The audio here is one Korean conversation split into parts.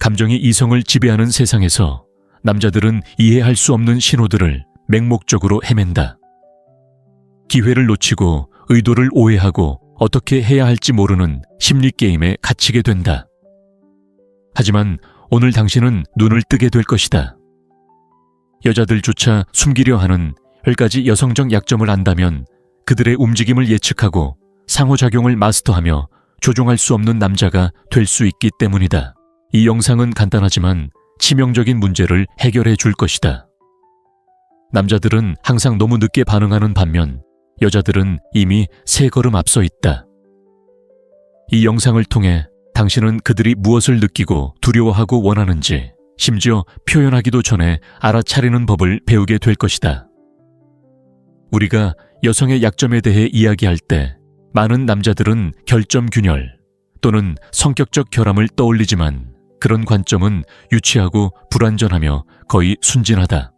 감정이 이성을 지배하는 세상에서 남자들은 이해할 수 없는 신호들을 맹목적으로 헤맨다. 기회를 놓치고 의도를 오해하고 어떻게 해야 할지 모르는 심리게임에 갇히게 된다. 하지만 오늘 당신은 눈을 뜨게 될 것이다. 여자들조차 숨기려 하는 10가지 여성적 약점을 안다면 그들의 움직임을 예측하고 상호작용을 마스터하며 조종할 수 없는 남자가 될 수 있기 때문이다. 이 영상은 간단하지만 치명적인 문제를 해결해 줄 것이다. 남자들은 항상 너무 늦게 반응하는 반면 여자들은 이미 3걸음 앞서 있다. 이 영상을 통해 당신은 그들이 무엇을 느끼고 두려워하고 원하는지, 심지어 표현하기도 전에 알아차리는 법을 배우게 될 것이다. 우리가 여성의 약점에 대해 이야기할 때 많은 남자들은 결점균열 또는 성격적 결함을 떠올리지만 그런 관점은 유치하고 불완전하며 거의 순진하다.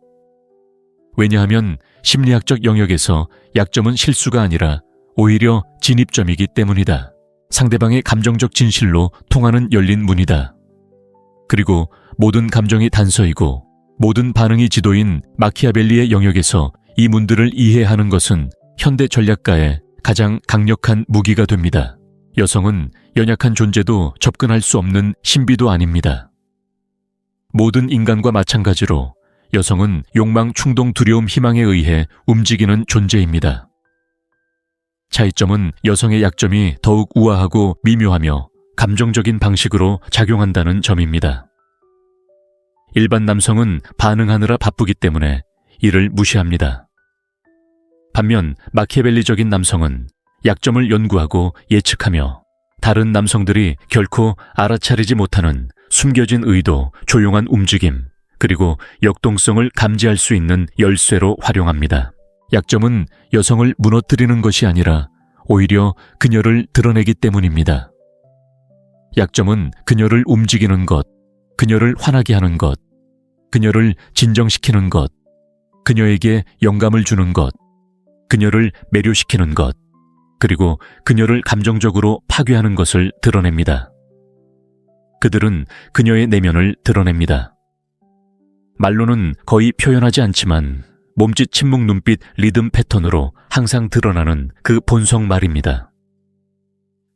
왜냐하면 심리학적 영역에서 약점은 실수가 아니라 오히려 진입점이기 때문이다. 상대방의 감정적 진실로 통하는 열린 문이다. 그리고 모든 감정이 단서이고 모든 반응이 지도인 마키아벨리의 영역에서 이 문들을 이해하는 것은 현대 전략가의 가장 강력한 무기가 됩니다. 여성은 연약한 존재도 접근할 수 없는 신비도 아닙니다. 모든 인간과 마찬가지로 여성은 욕망, 충동, 두려움, 희망에 의해 움직이는 존재입니다. 차이점은 여성의 약점이 더욱 우아하고 미묘하며 감정적인 방식으로 작용한다는 점입니다. 일반 남성은 반응하느라 바쁘기 때문에 이를 무시합니다. 반면 마키아벨리적인 남성은 약점을 연구하고 예측하며 다른 남성들이 결코 알아차리지 못하는 숨겨진 의도, 조용한 움직임, 그리고 역동성을 감지할 수 있는 열쇠로 활용합니다. 약점은 여성을 무너뜨리는 것이 아니라 오히려 그녀를 드러내기 때문입니다. 약점은 그녀를 움직이는 것, 그녀를 화나게 하는 것, 그녀를 진정시키는 것, 그녀에게 영감을 주는 것, 그녀를 매료시키는 것, 그리고 그녀를 감정적으로 파괴하는 것을 드러냅니다. 그들은 그녀의 내면을 드러냅니다. 말로는 거의 표현하지 않지만 몸짓, 침묵, 눈빛, 리듬 패턴으로 항상 드러나는 그 본성 말입니다.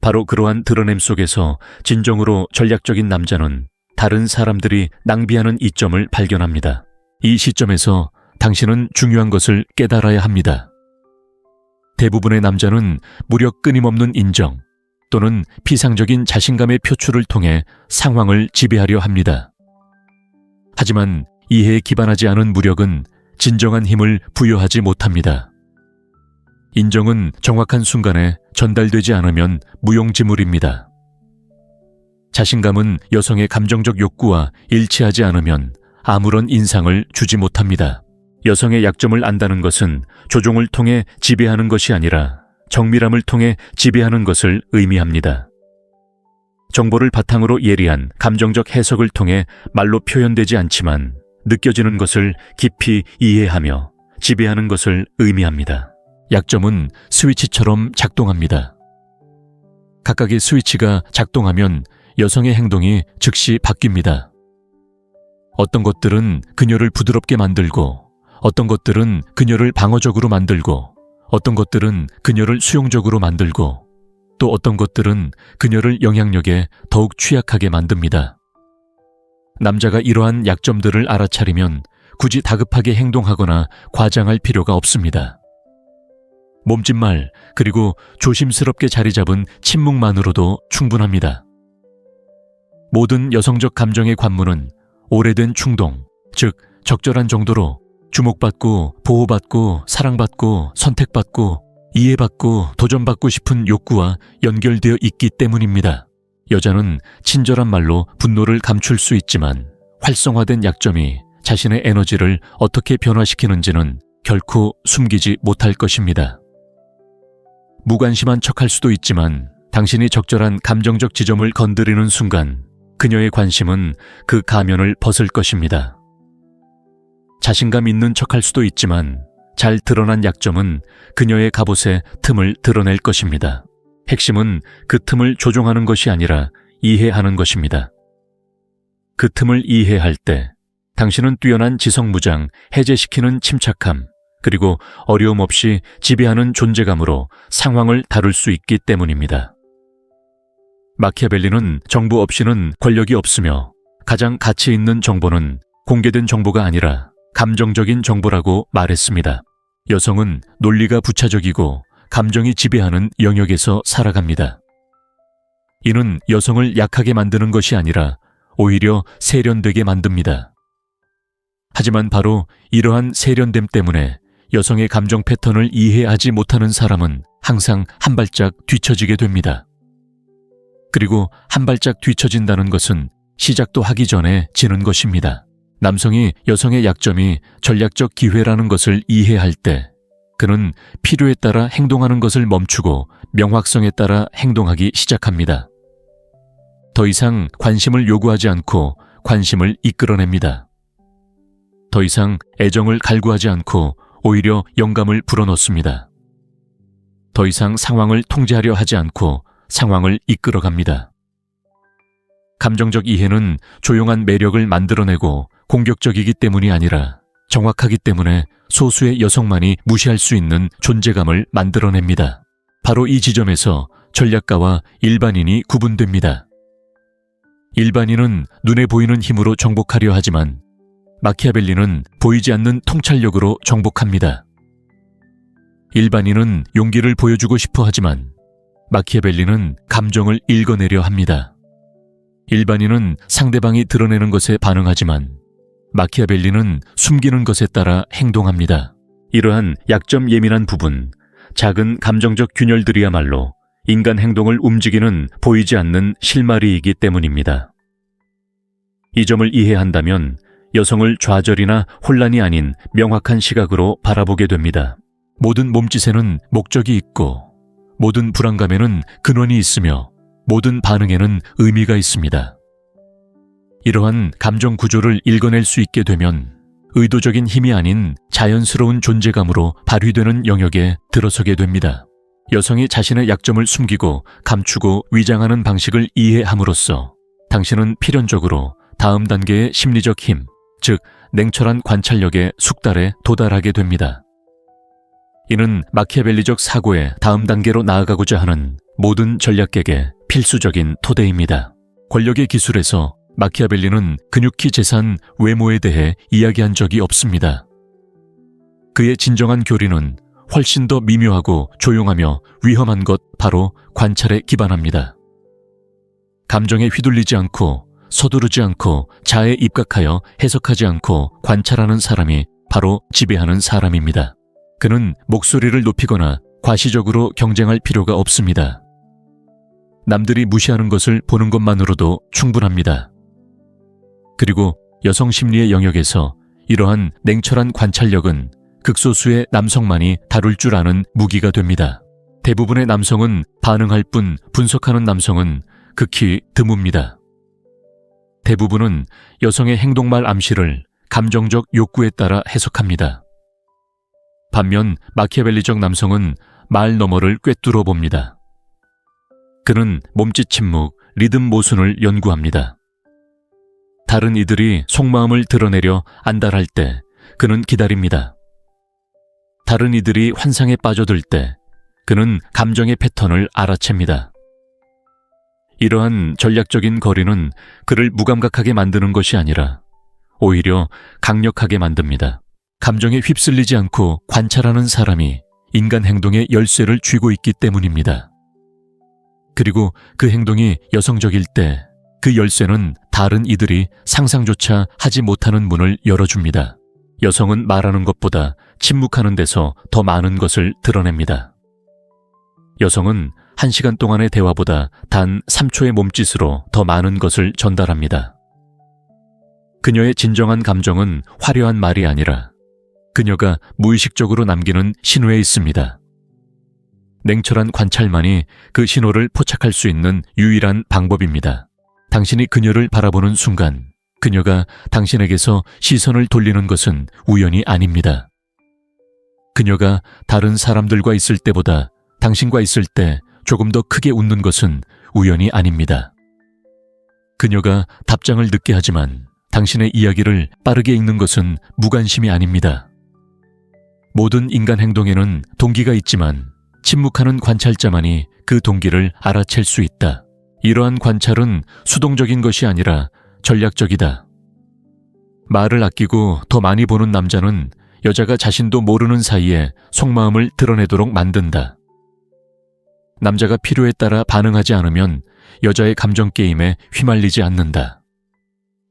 바로 그러한 드러냄 속에서 진정으로 전략적인 남자는 다른 사람들이 낭비하는 이점을 발견합니다. 이 시점에서 당신은 중요한 것을 깨달아야 합니다. 대부분의 남자는 무력 끊임없는 인정 또는 피상적인 자신감의 표출을 통해 상황을 지배하려 합니다. 하지만 이해에 기반하지 않은 무력은 진정한 힘을 부여하지 못합니다. 인정은 정확한 순간에 전달되지 않으면 무용지물입니다. 자신감은 여성의 감정적 욕구와 일치하지 않으면 아무런 인상을 주지 못합니다. 여성의 약점을 안다는 것은 조종을 통해 지배하는 것이 아니라 정밀함을 통해 지배하는 것을 의미합니다. 정보를 바탕으로 예리한 감정적 해석을 통해 말로 표현되지 않지만 느껴지는 것을 깊이 이해하며 지배하는 것을 의미합니다. 약점은 스위치처럼 작동합니다. 각각의 스위치가 작동하면 여성의 행동이 즉시 바뀝니다. 어떤 것들은 그녀를 부드럽게 만들고 어떤 것들은 그녀를 방어적으로 만들고 어떤 것들은 그녀를 수용적으로 만들고 또 어떤 것들은 그녀를 영향력에 더욱 취약하게 만듭니다. 남자가 이러한 약점들을 알아차리면 굳이 다급하게 행동하거나 과장할 필요가 없습니다. 몸짓말 그리고 조심스럽게 자리 잡은 침묵만으로도 충분합니다. 모든 여성적 감정의 관문은 오래된 충동, 즉 적절한 정도로 주목받고 보호받고 사랑받고 선택받고 이해받고 도전받고 싶은 욕구와 연결되어 있기 때문입니다. 여자는 친절한 말로 분노를 감출 수 있지만 활성화된 약점이 자신의 에너지를 어떻게 변화시키는지는 결코 숨기지 못할 것입니다. 무관심한 척할 수도 있지만 당신이 적절한 감정적 지점을 건드리는 순간 그녀의 관심은 그 가면을 벗을 것입니다. 자신감 있는 척할 수도 있지만 잘 드러난 약점은 그녀의 갑옷의 틈을 드러낼 것입니다. 핵심은 그 틈을 조종하는 것이 아니라 이해하는 것입니다. 그 틈을 이해할 때 당신은 뛰어난 지성무장, 해제시키는 침착함, 그리고 어려움 없이 지배하는 존재감으로 상황을 다룰 수 있기 때문입니다. 마키아벨리는 정보 없이는 권력이 없으며 가장 가치 있는 정보는 공개된 정보가 아니라 감정적인 정보라고 말했습니다. 여성은 논리가 부차적이고 감정이 지배하는 영역에서 살아갑니다. 이는 여성을 약하게 만드는 것이 아니라 오히려 세련되게 만듭니다. 하지만 바로 이러한 세련됨 때문에 여성의 감정 패턴을 이해하지 못하는 사람은 항상 한 발짝 뒤처지게 됩니다. 그리고 한 발짝 뒤처진다는 것은 시작도 하기 전에 지는 것입니다. 남성이 여성의 약점이 전략적 기회라는 것을 이해할 때 그는 필요에 따라 행동하는 것을 멈추고 명확성에 따라 행동하기 시작합니다. 더 이상 관심을 요구하지 않고 관심을 이끌어냅니다. 더 이상 애정을 갈구하지 않고 오히려 영감을 불어넣습니다. 더 이상 상황을 통제하려 하지 않고 상황을 이끌어갑니다. 감정적 이해는 조용한 매력을 만들어내고 공격적이기 때문이 아니라 정확하기 때문에 소수의 여성만이 무시할 수 있는 존재감을 만들어냅니다. 바로 이 지점에서 전략가와 일반인이 구분됩니다. 일반인은 눈에 보이는 힘으로 정복하려 하지만 마키아벨리는 보이지 않는 통찰력으로 정복합니다. 일반인은 용기를 보여주고 싶어 하지만 마키아벨리는 감정을 읽어내려 합니다. 일반인은 상대방이 드러내는 것에 반응하지만 마키아벨리는 숨기는 것에 따라 행동합니다. 이러한 약점 예민한 부분, 작은 감정적 균열들이야말로 인간 행동을 움직이는 보이지 않는 실마리이기 때문입니다. 이 점을 이해한다면 여성을 좌절이나 혼란이 아닌 명확한 시각으로 바라보게 됩니다. 모든 몸짓에는 목적이 있고 모든 불안감에는 근원이 있으며 모든 반응에는 의미가 있습니다. 이러한 감정 구조를 읽어낼 수 있게 되면 의도적인 힘이 아닌 자연스러운 존재감으로 발휘되는 영역에 들어서게 됩니다. 여성이 자신의 약점을 숨기고 감추고 위장하는 방식을 이해함으로써 당신은 필연적으로 다음 단계의 심리적 힘, 즉 냉철한 관찰력의 숙달에 도달하게 됩니다. 이는 마키아벨리적 사고의 다음 단계로 나아가고자 하는 모든 전략객의 필수적인 토대입니다. 권력의 기술에서 마키아벨리는 근육히 재산 외모에 대해 이야기한 적이 없습니다. 그의 진정한 교리는 훨씬 더 미묘하고 조용하며 위험한 것 바로 관찰에 기반합니다. 감정에 휘둘리지 않고 서두르지 않고 자에 입각하여 해석하지 않고 관찰하는 사람이 바로 지배하는 사람입니다. 그는 목소리를 높이거나 과시적으로 경쟁할 필요가 없습니다. 남들이 무시하는 것을 보는 것만으로도 충분합니다. 그리고 여성 심리의 영역에서 이러한 냉철한 관찰력은 극소수의 남성만이 다룰 줄 아는 무기가 됩니다. 대부분의 남성은 반응할 뿐 분석하는 남성은 극히 드뭅니다. 대부분은 여성의 행동말 암시를 감정적 욕구에 따라 해석합니다. 반면 마키아벨리적 남성은 말 너머를 꿰뚫어 봅니다. 그는 몸짓 침묵, 리듬 모순을 연구합니다. 다른 이들이 속마음을 드러내려 안달할 때 그는 기다립니다. 다른 이들이 환상에 빠져들 때 그는 감정의 패턴을 알아챕니다. 이러한 전략적인 거리는 그를 무감각하게 만드는 것이 아니라 오히려 강력하게 만듭니다. 감정에 휩쓸리지 않고 관찰하는 사람이 인간 행동의 열쇠를 쥐고 있기 때문입니다. 그리고 그 행동이 여성적일 때 그 열쇠는 다른 이들이 상상조차 하지 못하는 문을 열어줍니다. 여성은 말하는 것보다 침묵하는 데서 더 많은 것을 드러냅니다. 여성은 1시간 동안의 대화보다 단 3초의 몸짓으로 더 많은 것을 전달합니다. 그녀의 진정한 감정은 화려한 말이 아니라 그녀가 무의식적으로 남기는 신호에 있습니다. 냉철한 관찰만이 그 신호를 포착할 수 있는 유일한 방법입니다. 당신이 그녀를 바라보는 순간 그녀가 당신에게서 시선을 돌리는 것은 우연이 아닙니다. 그녀가 다른 사람들과 있을 때보다 당신과 있을 때 조금 더 크게 웃는 것은 우연이 아닙니다. 그녀가 답장을 늦게 하지만 당신의 이야기를 빠르게 읽는 것은 무관심이 아닙니다. 모든 인간 행동에는 동기가 있지만 침묵하는 관찰자만이 그 동기를 알아챌 수 있다. 이러한 관찰은 수동적인 것이 아니라 전략적이다. 말을 아끼고 더 많이 보는 남자는 여자가 자신도 모르는 사이에 속마음을 드러내도록 만든다. 남자가 필요에 따라 반응하지 않으면 여자의 감정 게임에 휘말리지 않는다.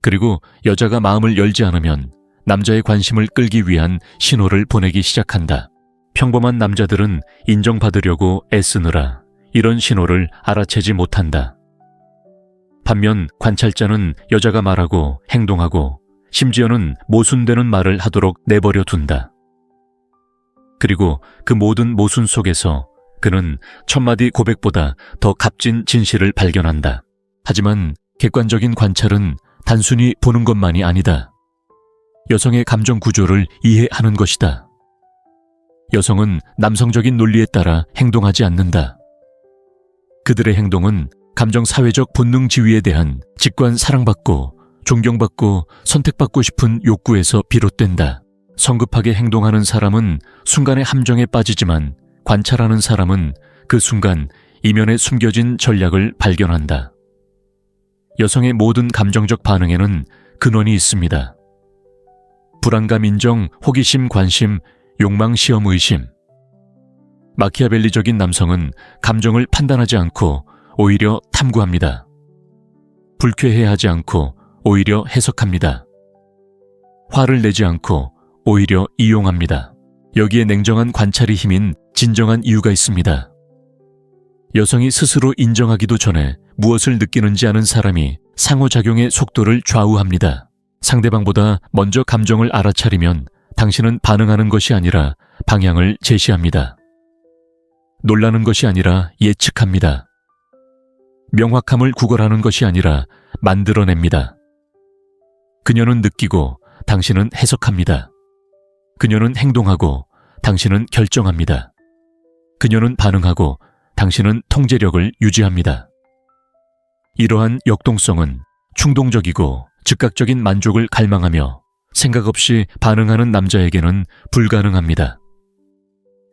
그리고 여자가 마음을 열지 않으면 남자의 관심을 끌기 위한 신호를 보내기 시작한다. 평범한 남자들은 인정받으려고 애쓰느라 이런 신호를 알아채지 못한다. 반면 관찰자는 여자가 말하고 행동하고 심지어는 모순되는 말을 하도록 내버려 둔다. 그리고 그 모든 모순 속에서 그는 천마디 고백보다 더 값진 진실을 발견한다. 하지만 객관적인 관찰은 단순히 보는 것만이 아니다. 여성의 감정 구조를 이해하는 것이다. 여성은 남성적인 논리에 따라 행동하지 않는다. 그들의 행동은 감정 사회적 본능 지위에 대한 직관 사랑받고 존경받고 선택받고 싶은 욕구에서 비롯된다. 성급하게 행동하는 사람은 순간의 함정에 빠지지만 관찰하는 사람은 그 순간 이면에 숨겨진 전략을 발견한다. 여성의 모든 감정적 반응에는 근원이 있습니다. 불안감 인정, 호기심 관심, 욕망 시험 의심. 마키아벨리적인 남성은 감정을 판단하지 않고 오히려 탐구합니다. 불쾌해하지 않고 오히려 해석합니다. 화를 내지 않고 오히려 이용합니다. 여기에 냉정한 관찰이 힘인 진정한 이유가 있습니다. 여성이 스스로 인정하기도 전에 무엇을 느끼는지 아는 사람이 상호작용의 속도를 좌우합니다. 상대방보다 먼저 감정을 알아차리면 당신은 반응하는 것이 아니라 방향을 제시합니다. 놀라는 것이 아니라 예측합니다. 명확함을 구걸하는 것이 아니라 만들어냅니다. 그녀는 느끼고 당신은 해석합니다. 그녀는 행동하고 당신은 결정합니다. 그녀는 반응하고 당신은 통제력을 유지합니다. 이러한 역동성은 충동적이고 즉각적인 만족을 갈망하며 생각 없이 반응하는 남자에게는 불가능합니다.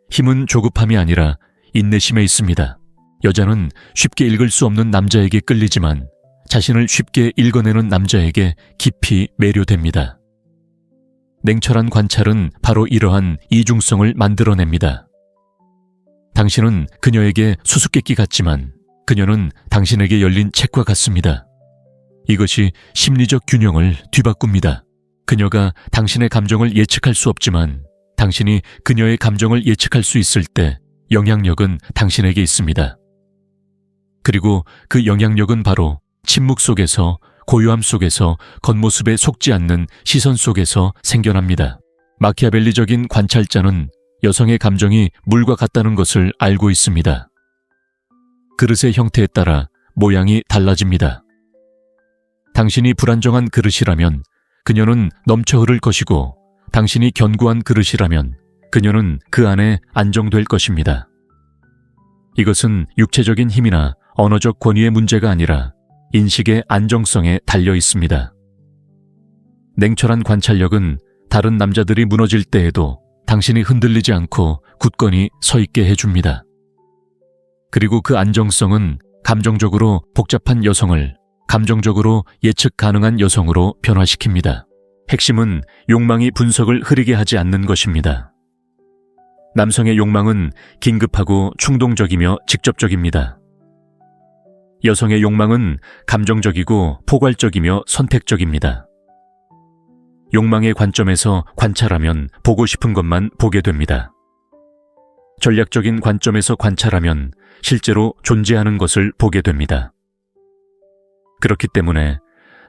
힘은 조급함이 아니라 인내심에 있습니다. 여자는 쉽게 읽을 수 없는 남자에게 끌리지만 자신을 쉽게 읽어내는 남자에게 깊이 매료됩니다. 냉철한 관찰은 바로 이러한 이중성을 만들어냅니다. 당신은 그녀에게 수수께끼 같지만 그녀는 당신에게 열린 책과 같습니다. 이것이 심리적 균형을 뒤바꿉니다. 그녀가 당신의 감정을 예측할 수 없지만 당신이 그녀의 감정을 예측할 수 있을 때 영향력은 당신에게 있습니다. 그리고 그 영향력은 바로 침묵 속에서, 고요함 속에서, 겉모습에 속지 않는 시선 속에서 생겨납니다. 마키아벨리적인 관찰자는 여성의 감정이 물과 같다는 것을 알고 있습니다. 그릇의 형태에 따라 모양이 달라집니다. 당신이 불안정한 그릇이라면 그녀는 넘쳐 흐를 것이고 당신이 견고한 그릇이라면 그녀는 그 안에 안정될 것입니다. 이것은 육체적인 힘이나 언어적 권위의 문제가 아니라 인식의 안정성에 달려 있습니다. 냉철한 관찰력은 다른 남자들이 무너질 때에도 당신이 흔들리지 않고 굳건히 서 있게 해줍니다. 그리고 그 안정성은 감정적으로 복잡한 여성을 감정적으로 예측 가능한 여성으로 변화시킵니다. 핵심은 욕망이 분석을 흐리게 하지 않는 것입니다. 남성의 욕망은 긴급하고 충동적이며 직접적입니다. 여성의 욕망은 감정적이고 포괄적이며 선택적입니다. 욕망의 관점에서 관찰하면 보고 싶은 것만 보게 됩니다. 전략적인 관점에서 관찰하면 실제로 존재하는 것을 보게 됩니다. 그렇기 때문에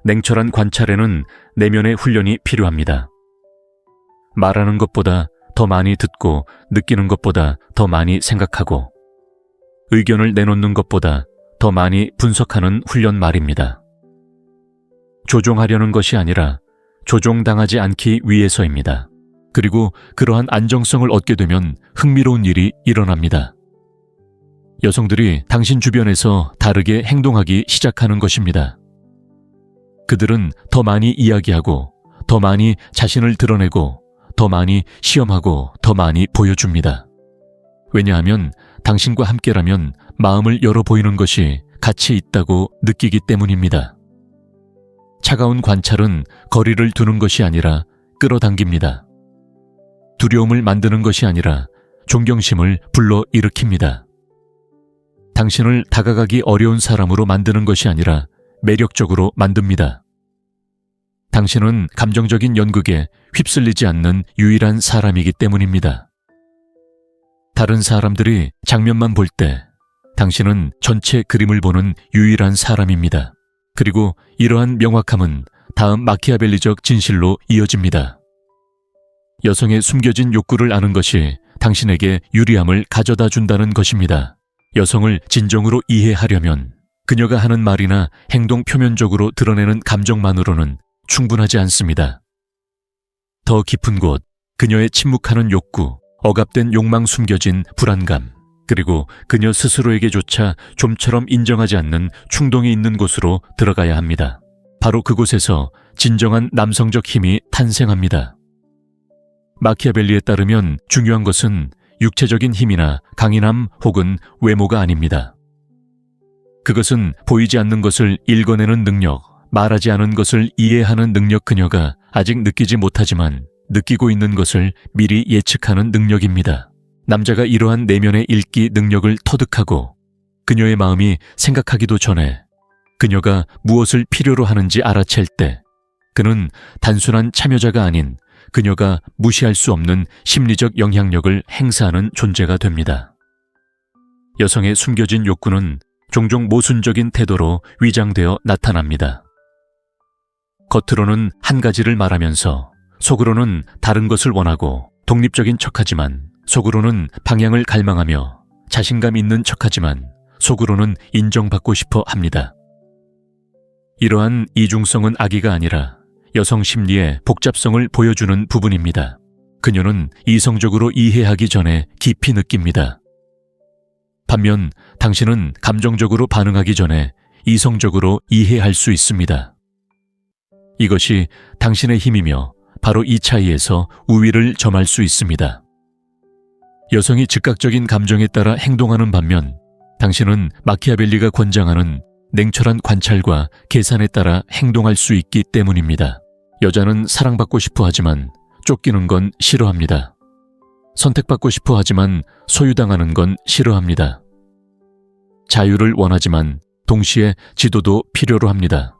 냉철한 관찰에는 내면의 훈련이 필요합니다. 말하는 것보다 더 많이 듣고 느끼는 것보다 더 많이 생각하고 의견을 내놓는 것보다 더 많이 분석하는 훈련 말입니다. 조종하려는 것이 아니라 조종당하지 않기 위해서입니다. 그리고 그러한 안정성을 얻게 되면 흥미로운 일이 일어납니다. 여성들이 당신 주변에서 다르게 행동하기 시작하는 것입니다. 그들은 더 많이 이야기하고, 더 많이 자신을 드러내고, 더 많이 시험하고, 더 많이 보여줍니다. 왜냐하면 당신과 함께라면 마음을 열어 보이는 것이 가치 있다고 느끼기 때문입니다. 차가운 관찰은 거리를 두는 것이 아니라 끌어당깁니다. 두려움을 만드는 것이 아니라 존경심을 불러일으킵니다. 당신을 다가가기 어려운 사람으로 만드는 것이 아니라 매력적으로 만듭니다. 당신은 감정적인 연극에 휩쓸리지 않는 유일한 사람이기 때문입니다. 다른 사람들이 장면만 볼 때 당신은 전체 그림을 보는 유일한 사람입니다. 그리고 이러한 명확함은 다음 마키아벨리적 진실로 이어집니다. 여성의 숨겨진 욕구를 아는 것이 당신에게 유리함을 가져다 준다는 것입니다. 여성을 진정으로 이해하려면 그녀가 하는 말이나 행동 표면적으로 드러내는 감정만으로는 충분하지 않습니다. 더 깊은 곳, 그녀의 침묵하는 욕구, 억압된 욕망 숨겨진 불안감, 그리고 그녀 스스로에게조차 좀처럼 인정하지 않는 충동이 있는 곳으로 들어가야 합니다. 바로 그곳에서 진정한 남성적 힘이 탄생합니다. 마키아벨리에 따르면 중요한 것은 육체적인 힘이나 강인함 혹은 외모가 아닙니다. 그것은 보이지 않는 것을 읽어내는 능력, 말하지 않은 것을 이해하는 능력, 그녀가 아직 느끼지 못하지만 느끼고 있는 것을 미리 예측하는 능력입니다. 남자가 이러한 내면의 읽기 능력을 터득하고 그녀의 마음이 생각하기도 전에 그녀가 무엇을 필요로 하는지 알아챌 때 그는 단순한 참여자가 아닌 그녀가 무시할 수 없는 심리적 영향력을 행사하는 존재가 됩니다. 여성의 숨겨진 욕구는 종종 모순적인 태도로 위장되어 나타납니다. 겉으로는 한 가지를 말하면서 속으로는 다른 것을 원하고, 독립적인 척하지만 속으로는 방향을 갈망하며, 자신감 있는 척하지만 속으로는 인정받고 싶어 합니다. 이러한 이중성은 악의가 아니라 여성 심리의 복잡성을 보여주는 부분입니다. 그녀는 이성적으로 이해하기 전에 깊이 느낍니다. 반면 당신은 감정적으로 반응하기 전에 이성적으로 이해할 수 있습니다. 이것이 당신의 힘이며 바로 이 차이에서 우위를 점할 수 있습니다. 여성이 즉각적인 감정에 따라 행동하는 반면 당신은 마키아벨리가 권장하는 냉철한 관찰과 계산에 따라 행동할 수 있기 때문입니다. 여자는 사랑받고 싶어 하지만 쫓기는 건 싫어합니다. 선택받고 싶어 하지만 소유당하는 건 싫어합니다. 자유를 원하지만 동시에 지도도 필요로 합니다.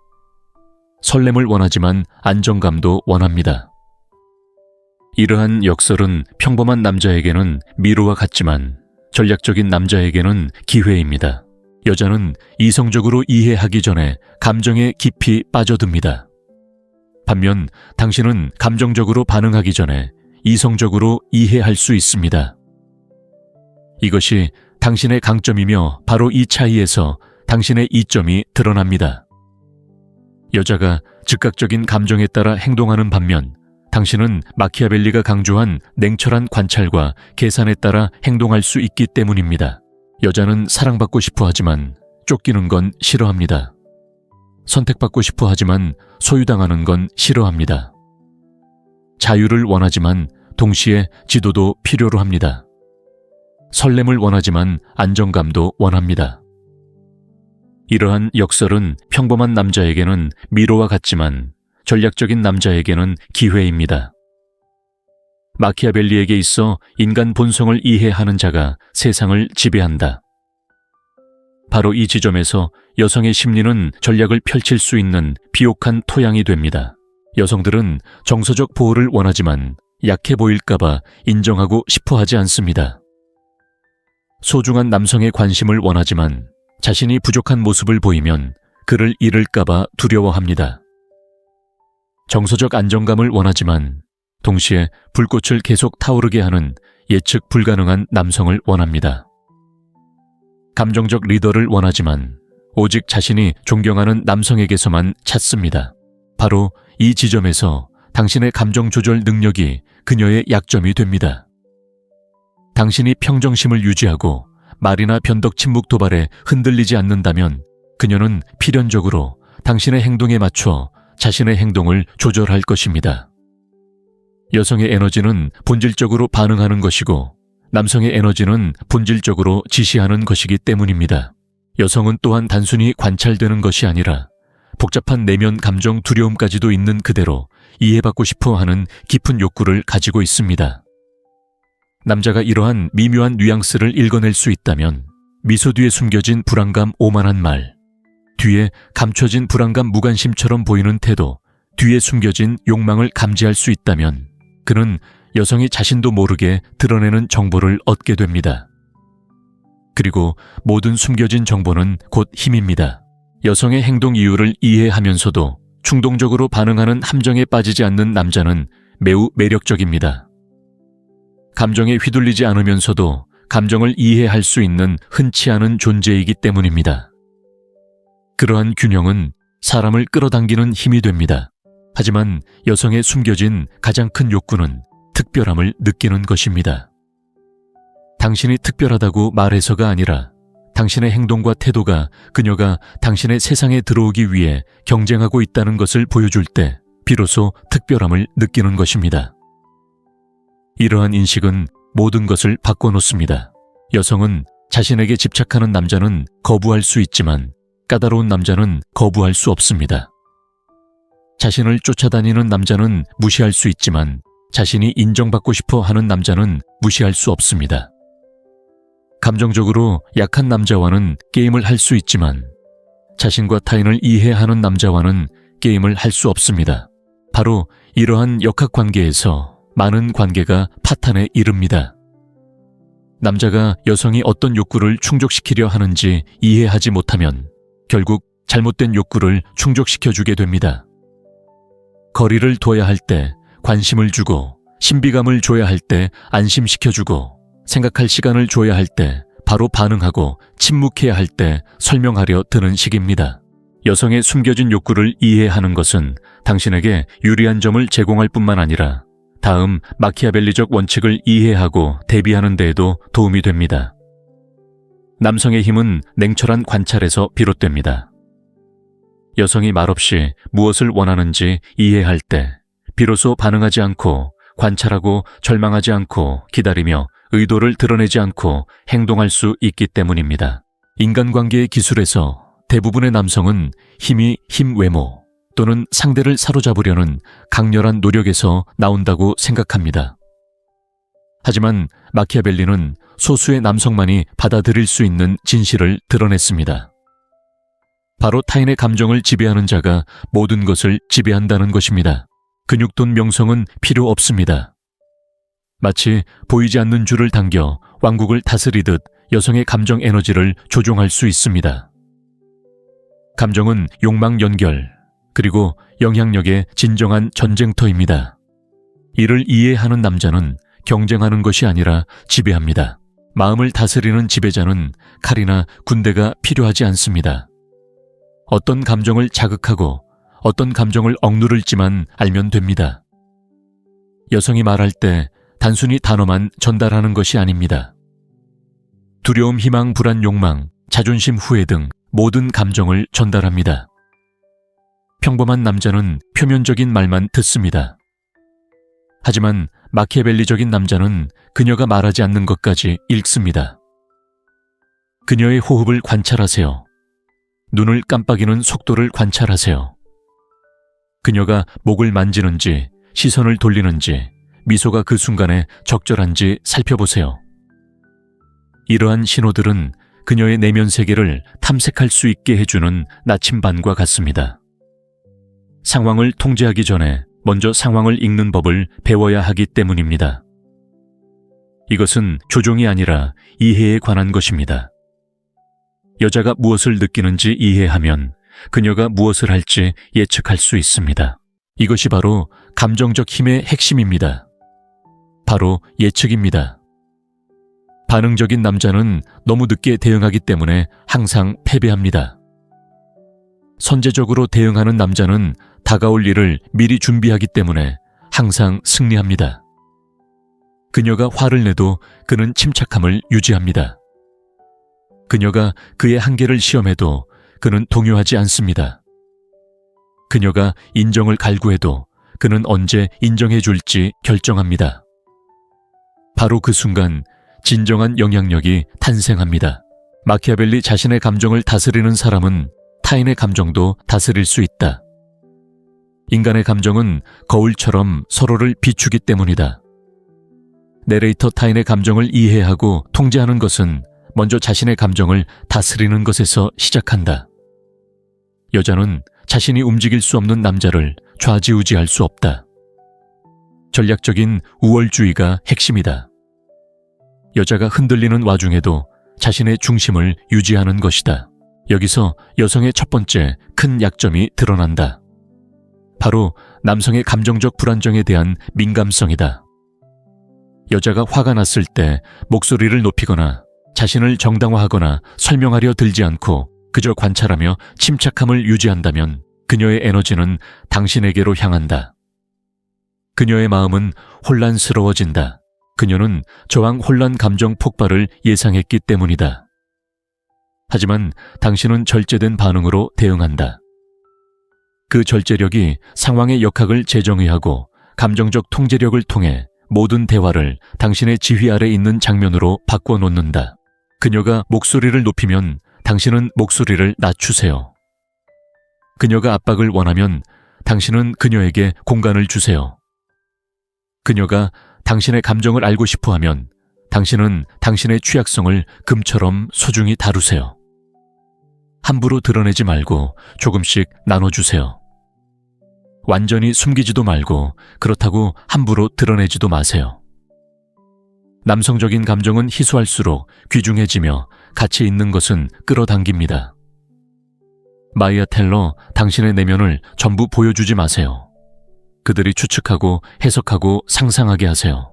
설렘을 원하지만 안정감도 원합니다. 이러한 역설은 평범한 남자에게는 미로와 같지만 전략적인 남자에게는 기회입니다. 여자는 이성적으로 이해하기 전에 감정에 깊이 빠져듭니다. 반면 당신은 감정적으로 반응하기 전에 이성적으로 이해할 수 있습니다. 이것이 당신의 강점이며 바로 이 차이에서 당신의 이점이 드러납니다. 여자가 즉각적인 감정에 따라 행동하는 반면 당신은 마키아벨리가 강조한 냉철한 관찰과 계산에 따라 행동할 수 있기 때문입니다. 여자는 사랑받고 싶어 하지만 쫓기는 건 싫어합니다. 선택받고 싶어 하지만 소유당하는 건 싫어합니다. 자유를 원하지만 동시에 지도도 필요로 합니다. 설렘을 원하지만 안정감도 원합니다. 이러한 역설은 평범한 남자에게는 미로와 같지만 전략적인 남자에게는 기회입니다. 마키아벨리에게 있어 인간 본성을 이해하는 자가 세상을 지배한다. 바로 이 지점에서 여성의 심리는 전략을 펼칠 수 있는 비옥한 토양이 됩니다. 여성들은 정서적 보호를 원하지만 약해 보일까봐 인정하고 싶어 하지 않습니다. 소중한 남성의 관심을 원하지만 자신이 부족한 모습을 보이면 그를 잃을까봐 두려워합니다. 정서적 안정감을 원하지만 동시에 불꽃을 계속 타오르게 하는 예측 불가능한 남성을 원합니다. 감정적 리더를 원하지만 오직 자신이 존경하는 남성에게서만 찾습니다. 바로 이 지점에서 당신의 감정 조절 능력이 그녀의 약점이 됩니다. 당신이 평정심을 유지하고 말이나 변덕 침묵 도발에 흔들리지 않는다면 그녀는 필연적으로 당신의 행동에 맞춰 자신의 행동을 조절할 것입니다. 여성의 에너지는 본질적으로 반응하는 것이고 남성의 에너지는 본질적으로 지시하는 것이기 때문입니다. 여성은 또한 단순히 관찰되는 것이 아니라 복잡한 내면 감정 두려움까지도 있는 그대로 이해받고 싶어 하는 깊은 욕구를 가지고 있습니다. 남자가 이러한 미묘한 뉘앙스를 읽어낼 수 있다면 미소 뒤에 숨겨진 불안감 오만한 말, 뒤에 감춰진 불안감 무관심처럼 보이는 태도, 뒤에 숨겨진 욕망을 감지할 수 있다면 그는 여성이 자신도 모르게 드러내는 정보를 얻게 됩니다. 그리고 모든 숨겨진 정보는 곧 힘입니다. 여성의 행동 이유를 이해하면서도 충동적으로 반응하는 함정에 빠지지 않는 남자는 매우 매력적입니다. 감정에 휘둘리지 않으면서도 감정을 이해할 수 있는 흔치 않은 존재이기 때문입니다. 그러한 균형은 사람을 끌어당기는 힘이 됩니다. 하지만 여성의 숨겨진 가장 큰 욕구는 특별함을 느끼는 것입니다. 당신이 특별하다고 말해서가 아니라 당신의 행동과 태도가 그녀가 당신의 세상에 들어오기 위해 경쟁하고 있다는 것을 보여줄 때 비로소 특별함을 느끼는 것입니다. 이러한 인식은 모든 것을 바꿔놓습니다. 여성은 자신에게 집착하는 남자는 거부할 수 있지만 까다로운 남자는 거부할 수 없습니다. 자신을 쫓아다니는 남자는 무시할 수 있지만 자신이 인정받고 싶어 하는 남자는 무시할 수 없습니다. 감정적으로 약한 남자와는 게임을 할 수 있지만 자신과 타인을 이해하는 남자와는 게임을 할 수 없습니다. 바로 이러한 역학관계에서 많은 관계가 파탄에 이릅니다. 남자가 여성이 어떤 욕구를 충족시키려 하는지 이해하지 못하면 결국 잘못된 욕구를 충족시켜주게 됩니다. 거리를 둬야 할 때 관심을 주고 신비감을 줘야 할 때 안심시켜주고 생각할 시간을 줘야 할 때 바로 반응하고 침묵해야 할 때 설명하려 드는 식입니다. 여성의 숨겨진 욕구를 이해하는 것은 당신에게 유리한 점을 제공할 뿐만 아니라 다음 마키아벨리적 원칙을 이해하고 대비하는 데에도 도움이 됩니다. 남성의 힘은 냉철한 관찰에서 비롯됩니다. 여성이 말없이 무엇을 원하는지 이해할 때 비로소 반응하지 않고 관찰하고 절망하지 않고 기다리며 의도를 드러내지 않고 행동할 수 있기 때문입니다. 인간관계의 기술에서 대부분의 남성은 힘이 힘 외모 또는 상대를 사로잡으려는 강렬한 노력에서 나온다고 생각합니다. 하지만 마키아벨리는 소수의 남성만이 받아들일 수 있는 진실을 드러냈습니다. 바로 타인의 감정을 지배하는 자가 모든 것을 지배한다는 것입니다. 근육돈 명성은 필요 없습니다. 마치 보이지 않는 줄을 당겨 왕국을 다스리듯 여성의 감정 에너지를 조종할 수 있습니다. 감정은 욕망 연결, 그리고 영향력의 진정한 전쟁터입니다. 이를 이해하는 남자는 경쟁하는 것이 아니라 지배합니다. 마음을 다스리는 지배자는 칼이나 군대가 필요하지 않습니다. 어떤 감정을 자극하고 어떤 감정을 억누를지만 알면 됩니다. 여성이 말할 때 단순히 단어만 전달하는 것이 아닙니다. 두려움, 희망, 불안, 욕망, 자존심, 후회 등 모든 감정을 전달합니다. 평범한 남자는 표면적인 말만 듣습니다. 하지만 마키아벨리적인 남자는 그녀가 말하지 않는 것까지 읽습니다. 그녀의 호흡을 관찰하세요. 눈을 깜빡이는 속도를 관찰하세요. 그녀가 목을 만지는지 시선을 돌리는지 미소가 그 순간에 적절한지 살펴보세요. 이러한 신호들은 그녀의 내면 세계를 탐색할 수 있게 해주는 나침반과 같습니다. 상황을 통제하기 전에 먼저 상황을 읽는 법을 배워야 하기 때문입니다. 이것은 조종이 아니라 이해에 관한 것입니다. 여자가 무엇을 느끼는지 이해하면 그녀가 무엇을 할지 예측할 수 있습니다. 이것이 바로 감정적 힘의 핵심입니다. 바로 예측입니다. 반응적인 남자는 너무 늦게 대응하기 때문에 항상 패배합니다. 선제적으로 대응하는 남자는 다가올 일을 미리 준비하기 때문에 항상 승리합니다. 그녀가 화를 내도 그는 침착함을 유지합니다. 그녀가 그의 한계를 시험해도 그는 동요하지 않습니다. 그녀가 인정을 갈구해도 그는 언제 인정해 줄지 결정합니다. 바로 그 순간 진정한 영향력이 탄생합니다. 마키아벨리 자신의 감정을 다스리는 사람은 타인의 감정도 다스릴 수 있다. 인간의 감정은 거울처럼 서로를 비추기 때문이다. 내레이터 타인의 감정을 이해하고 통제하는 것은 먼저 자신의 감정을 다스리는 것에서 시작한다. 여자는 자신이 움직일 수 없는 남자를 좌지우지할 수 없다. 전략적인 우월주의가 핵심이다. 여자가 흔들리는 와중에도 자신의 중심을 유지하는 것이다. 여기서 여성의 첫 번째 큰 약점이 드러난다. 바로 남성의 감정적 불안정에 대한 민감성이다. 여자가 화가 났을 때 목소리를 높이거나 자신을 정당화하거나 설명하려 들지 않고 그저 관찰하며 침착함을 유지한다면 그녀의 에너지는 당신에게로 향한다. 그녀의 마음은 혼란스러워진다. 그녀는 저항 혼란 감정 폭발을 예상했기 때문이다. 하지만 당신은 절제된 반응으로 대응한다. 그 절제력이 상황의 역학을 재정의하고 감정적 통제력을 통해 모든 대화를 당신의 지휘 아래 있는 장면으로 바꿔놓는다. 그녀가 목소리를 높이면 당신은 목소리를 낮추세요. 그녀가 압박을 원하면 당신은 그녀에게 공간을 주세요. 그녀가 당신의 감정을 알고 싶어 하면 당신은 당신의 취약성을 금처럼 소중히 다루세요. 함부로 드러내지 말고 조금씩 나눠주세요. 완전히 숨기지도 말고 그렇다고 함부로 드러내지도 마세요. 남성적인 감정은 희소할수록 귀중해지며 가치 있는 것은 끌어당깁니다. 마이아 텔러, 당신의 내면을 전부 보여주지 마세요. 그들이 추측하고 해석하고 상상하게 하세요.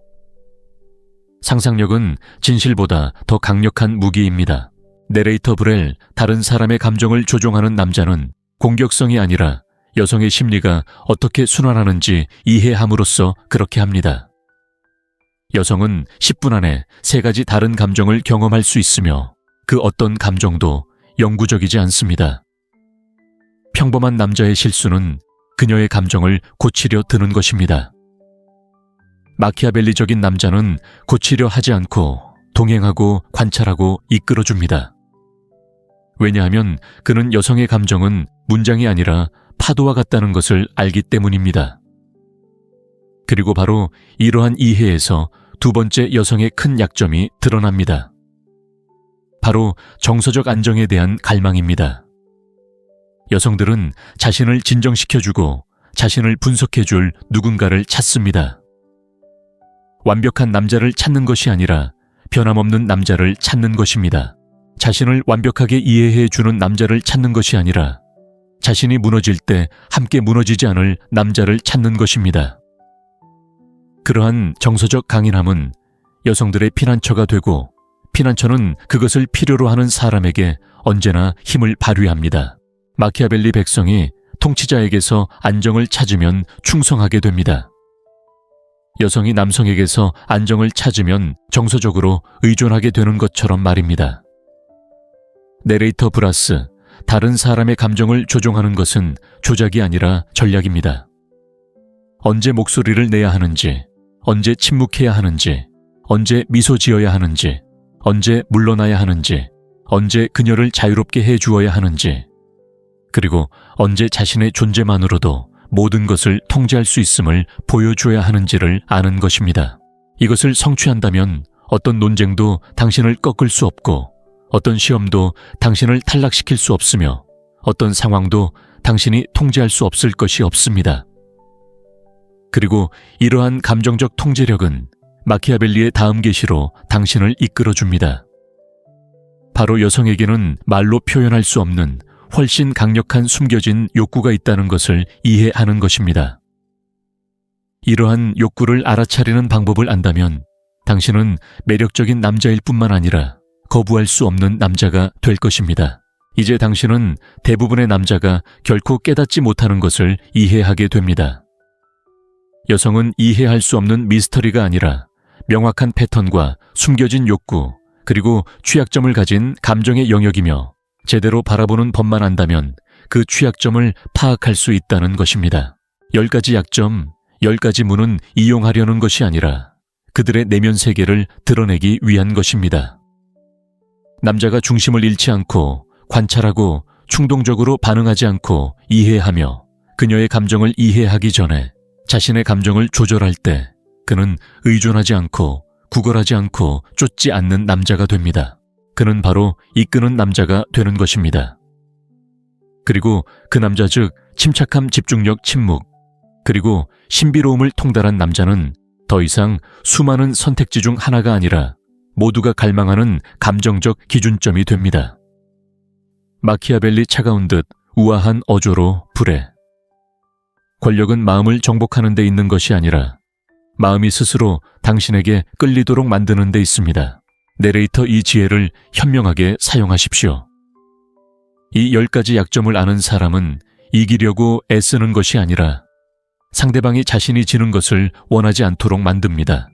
상상력은 진실보다 더 강력한 무기입니다. 내레이터 브렐, 다른 사람의 감정을 조종하는 남자는 공격성이 아니라 여성의 심리가 어떻게 순환하는지 이해함으로써 그렇게 합니다. 여성은 10분 안에 3가지 다른 감정을 경험할 수 있으며 그 어떤 감정도 영구적이지 않습니다. 평범한 남자의 실수는 그녀의 감정을 고치려 드는 것입니다. 마키아벨리적인 남자는 고치려 하지 않고 동행하고 관찰하고 이끌어줍니다. 왜냐하면 그는 여성의 감정은 문장이 아니라 파도와 같다는 것을 알기 때문입니다. 그리고 바로 이러한 이해에서 두 번째 여성의 큰 약점이 드러납니다. 바로 정서적 안정에 대한 갈망입니다. 여성들은 자신을 진정시켜주고 자신을 분석해줄 누군가를 찾습니다. 완벽한 남자를 찾는 것이 아니라 변함없는 남자를 찾는 것입니다. 자신을 완벽하게 이해해주는 남자를 찾는 것이 아니라 자신이 무너질 때 함께 무너지지 않을 남자를 찾는 것입니다. 그러한 정서적 강인함은 여성들의 피난처가 되고 피난처는 그것을 필요로 하는 사람에게 언제나 힘을 발휘합니다. 마키아벨리 백성이 통치자에게서 안정을 찾으면 충성하게 됩니다. 여성이 남성에게서 안정을 찾으면 정서적으로 의존하게 되는 것처럼 말입니다. 내레이터 브라스, 다른 사람의 감정을 조종하는 것은 조작이 아니라 전략입니다. 언제 목소리를 내야 하는지, 언제 침묵해야 하는지, 언제 미소 지어야 하는지, 언제 물러나야 하는지, 언제 그녀를 자유롭게 해주어야 하는지, 그리고 언제 자신의 존재만으로도 모든 것을 통제할 수 있음을 보여줘야 하는지를 아는 것입니다. 이것을 성취한다면 어떤 논쟁도 당신을 꺾을 수 없고 어떤 시험도 당신을 탈락시킬 수 없으며 어떤 상황도 당신이 통제할 수 없을 것이 없습니다. 그리고 이러한 감정적 통제력은 마키아벨리의 다음 계시로 당신을 이끌어줍니다. 바로 여성에게는 말로 표현할 수 없는 훨씬 강력한 숨겨진 욕구가 있다는 것을 이해하는 것입니다. 이러한 욕구를 알아차리는 방법을 안다면 당신은 매력적인 남자일 뿐만 아니라 거부할 수 없는 남자가 될 것입니다. 이제 당신은 대부분의 남자가 결코 깨닫지 못하는 것을 이해하게 됩니다. 여성은 이해할 수 없는 미스터리가 아니라 명확한 패턴과 숨겨진 욕구, 그리고 취약점을 가진 감정의 영역이며 제대로 바라보는 법만 안다면 그 취약점을 파악할 수 있다는 것입니다. 10가지 약점, 10가지 문은 이용하려는 것이 아니라 그들의 내면 세계를 드러내기 위한 것입니다. 남자가 중심을 잃지 않고 관찰하고 충동적으로 반응하지 않고 이해하며 그녀의 감정을 이해하기 전에 자신의 감정을 조절할 때 그는 의존하지 않고 구걸하지 않고 쫓지 않는 남자가 됩니다. 그는 바로 이끄는 남자가 되는 것입니다. 그리고 그 남자 즉 침착함, 집중력, 침묵, 그리고 신비로움을 통달한 남자는 더 이상 수많은 선택지 중 하나가 아니라 모두가 갈망하는 감정적 기준점이 됩니다. 마키아벨리 차가운 듯 우아한 어조로 불에. 권력은 마음을 정복하는 데 있는 것이 아니라 마음이 스스로 당신에게 끌리도록 만드는 데 있습니다. 내레이터 이 지혜를 현명하게 사용하십시오. 이 10가지 약점을 아는 사람은 이기려고 애쓰는 것이 아니라 상대방이 자신이 지는 것을 원하지 않도록 만듭니다.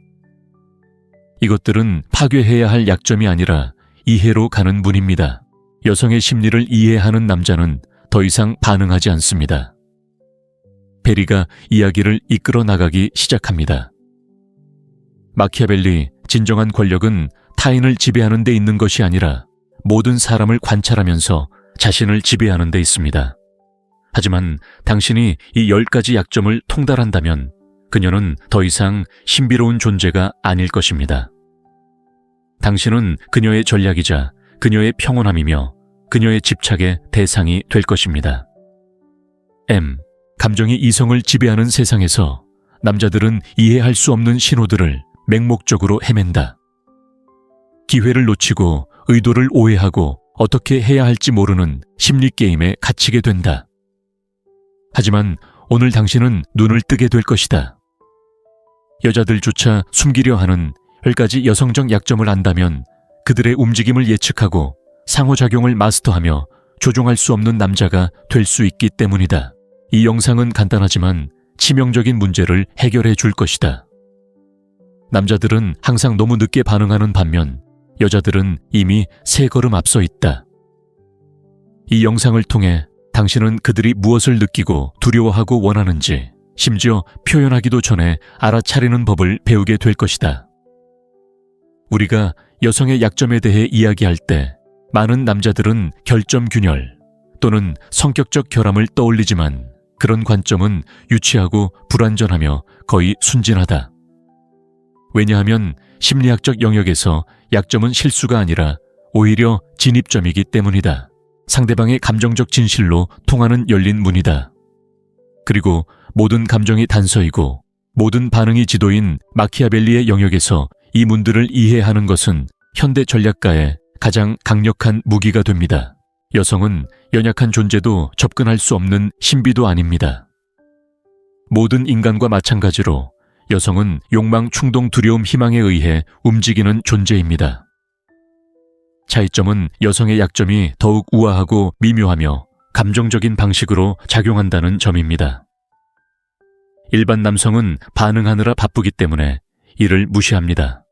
이것들은 파괴해야 할 약점이 아니라 이해로 가는 문입니다. 여성의 심리를 이해하는 남자는 더 이상 반응하지 않습니다. 베리가 이야기를 이끌어 나가기 시작합니다. 마키아벨리, 진정한 권력은 타인을 지배하는 데 있는 것이 아니라 모든 사람을 관찰하면서 자신을 지배하는 데 있습니다. 하지만 당신이 이 10가지 약점을 통달한다면 그녀는 더 이상 신비로운 존재가 아닐 것입니다. 당신은 그녀의 전략이자 그녀의 평온함이며 그녀의 집착의 대상이 될 것입니다. 감정이 이성을 지배하는 세상에서 남자들은 이해할 수 없는 신호들을 맹목적으로 헤맨다. 기회를 놓치고 의도를 오해하고 어떻게 해야 할지 모르는 심리게임에 갇히게 된다. 하지만 오늘 당신은 눈을 뜨게 될 것이다. 여자들조차 숨기려 하는 10가지 여성적 약점을 안다면 그들의 움직임을 예측하고 상호작용을 마스터하며 조종할 수 없는 남자가 될 수 있기 때문이다. 이 영상은 간단하지만 치명적인 문제를 해결해 줄 것이다. 남자들은 항상 너무 늦게 반응하는 반면 여자들은 이미 3걸음 앞서 있다. 이 영상을 통해 당신은 그들이 무엇을 느끼고 두려워하고 원하는지 심지어 표현하기도 전에 알아차리는 법을 배우게 될 것이다. 우리가 여성의 약점에 대해 이야기할 때 많은 남자들은 결점균열 또는 성격적 결함을 떠올리지만 그런 관점은 유치하고 불완전하며 거의 순진하다. 왜냐하면 심리학적 영역에서 약점은 실수가 아니라 오히려 진입점이기 때문이다. 상대방의 감정적 진실로 통하는 열린 문이다. 그리고 모든 감정이 단서이고 모든 반응이 지도인 마키아벨리의 영역에서 이 문들을 이해하는 것은 현대 전략가의 가장 강력한 무기가 됩니다. 여성은 연약한 존재도 접근할 수 없는 신비도 아닙니다. 모든 인간과 마찬가지로 여성은 욕망, 충동, 두려움, 희망에 의해 움직이는 존재입니다. 차이점은 여성의 약점이 더욱 우아하고 미묘하며 감정적인 방식으로 작용한다는 점입니다. 일반 남성은 반응하느라 바쁘기 때문에 이를 무시합니다.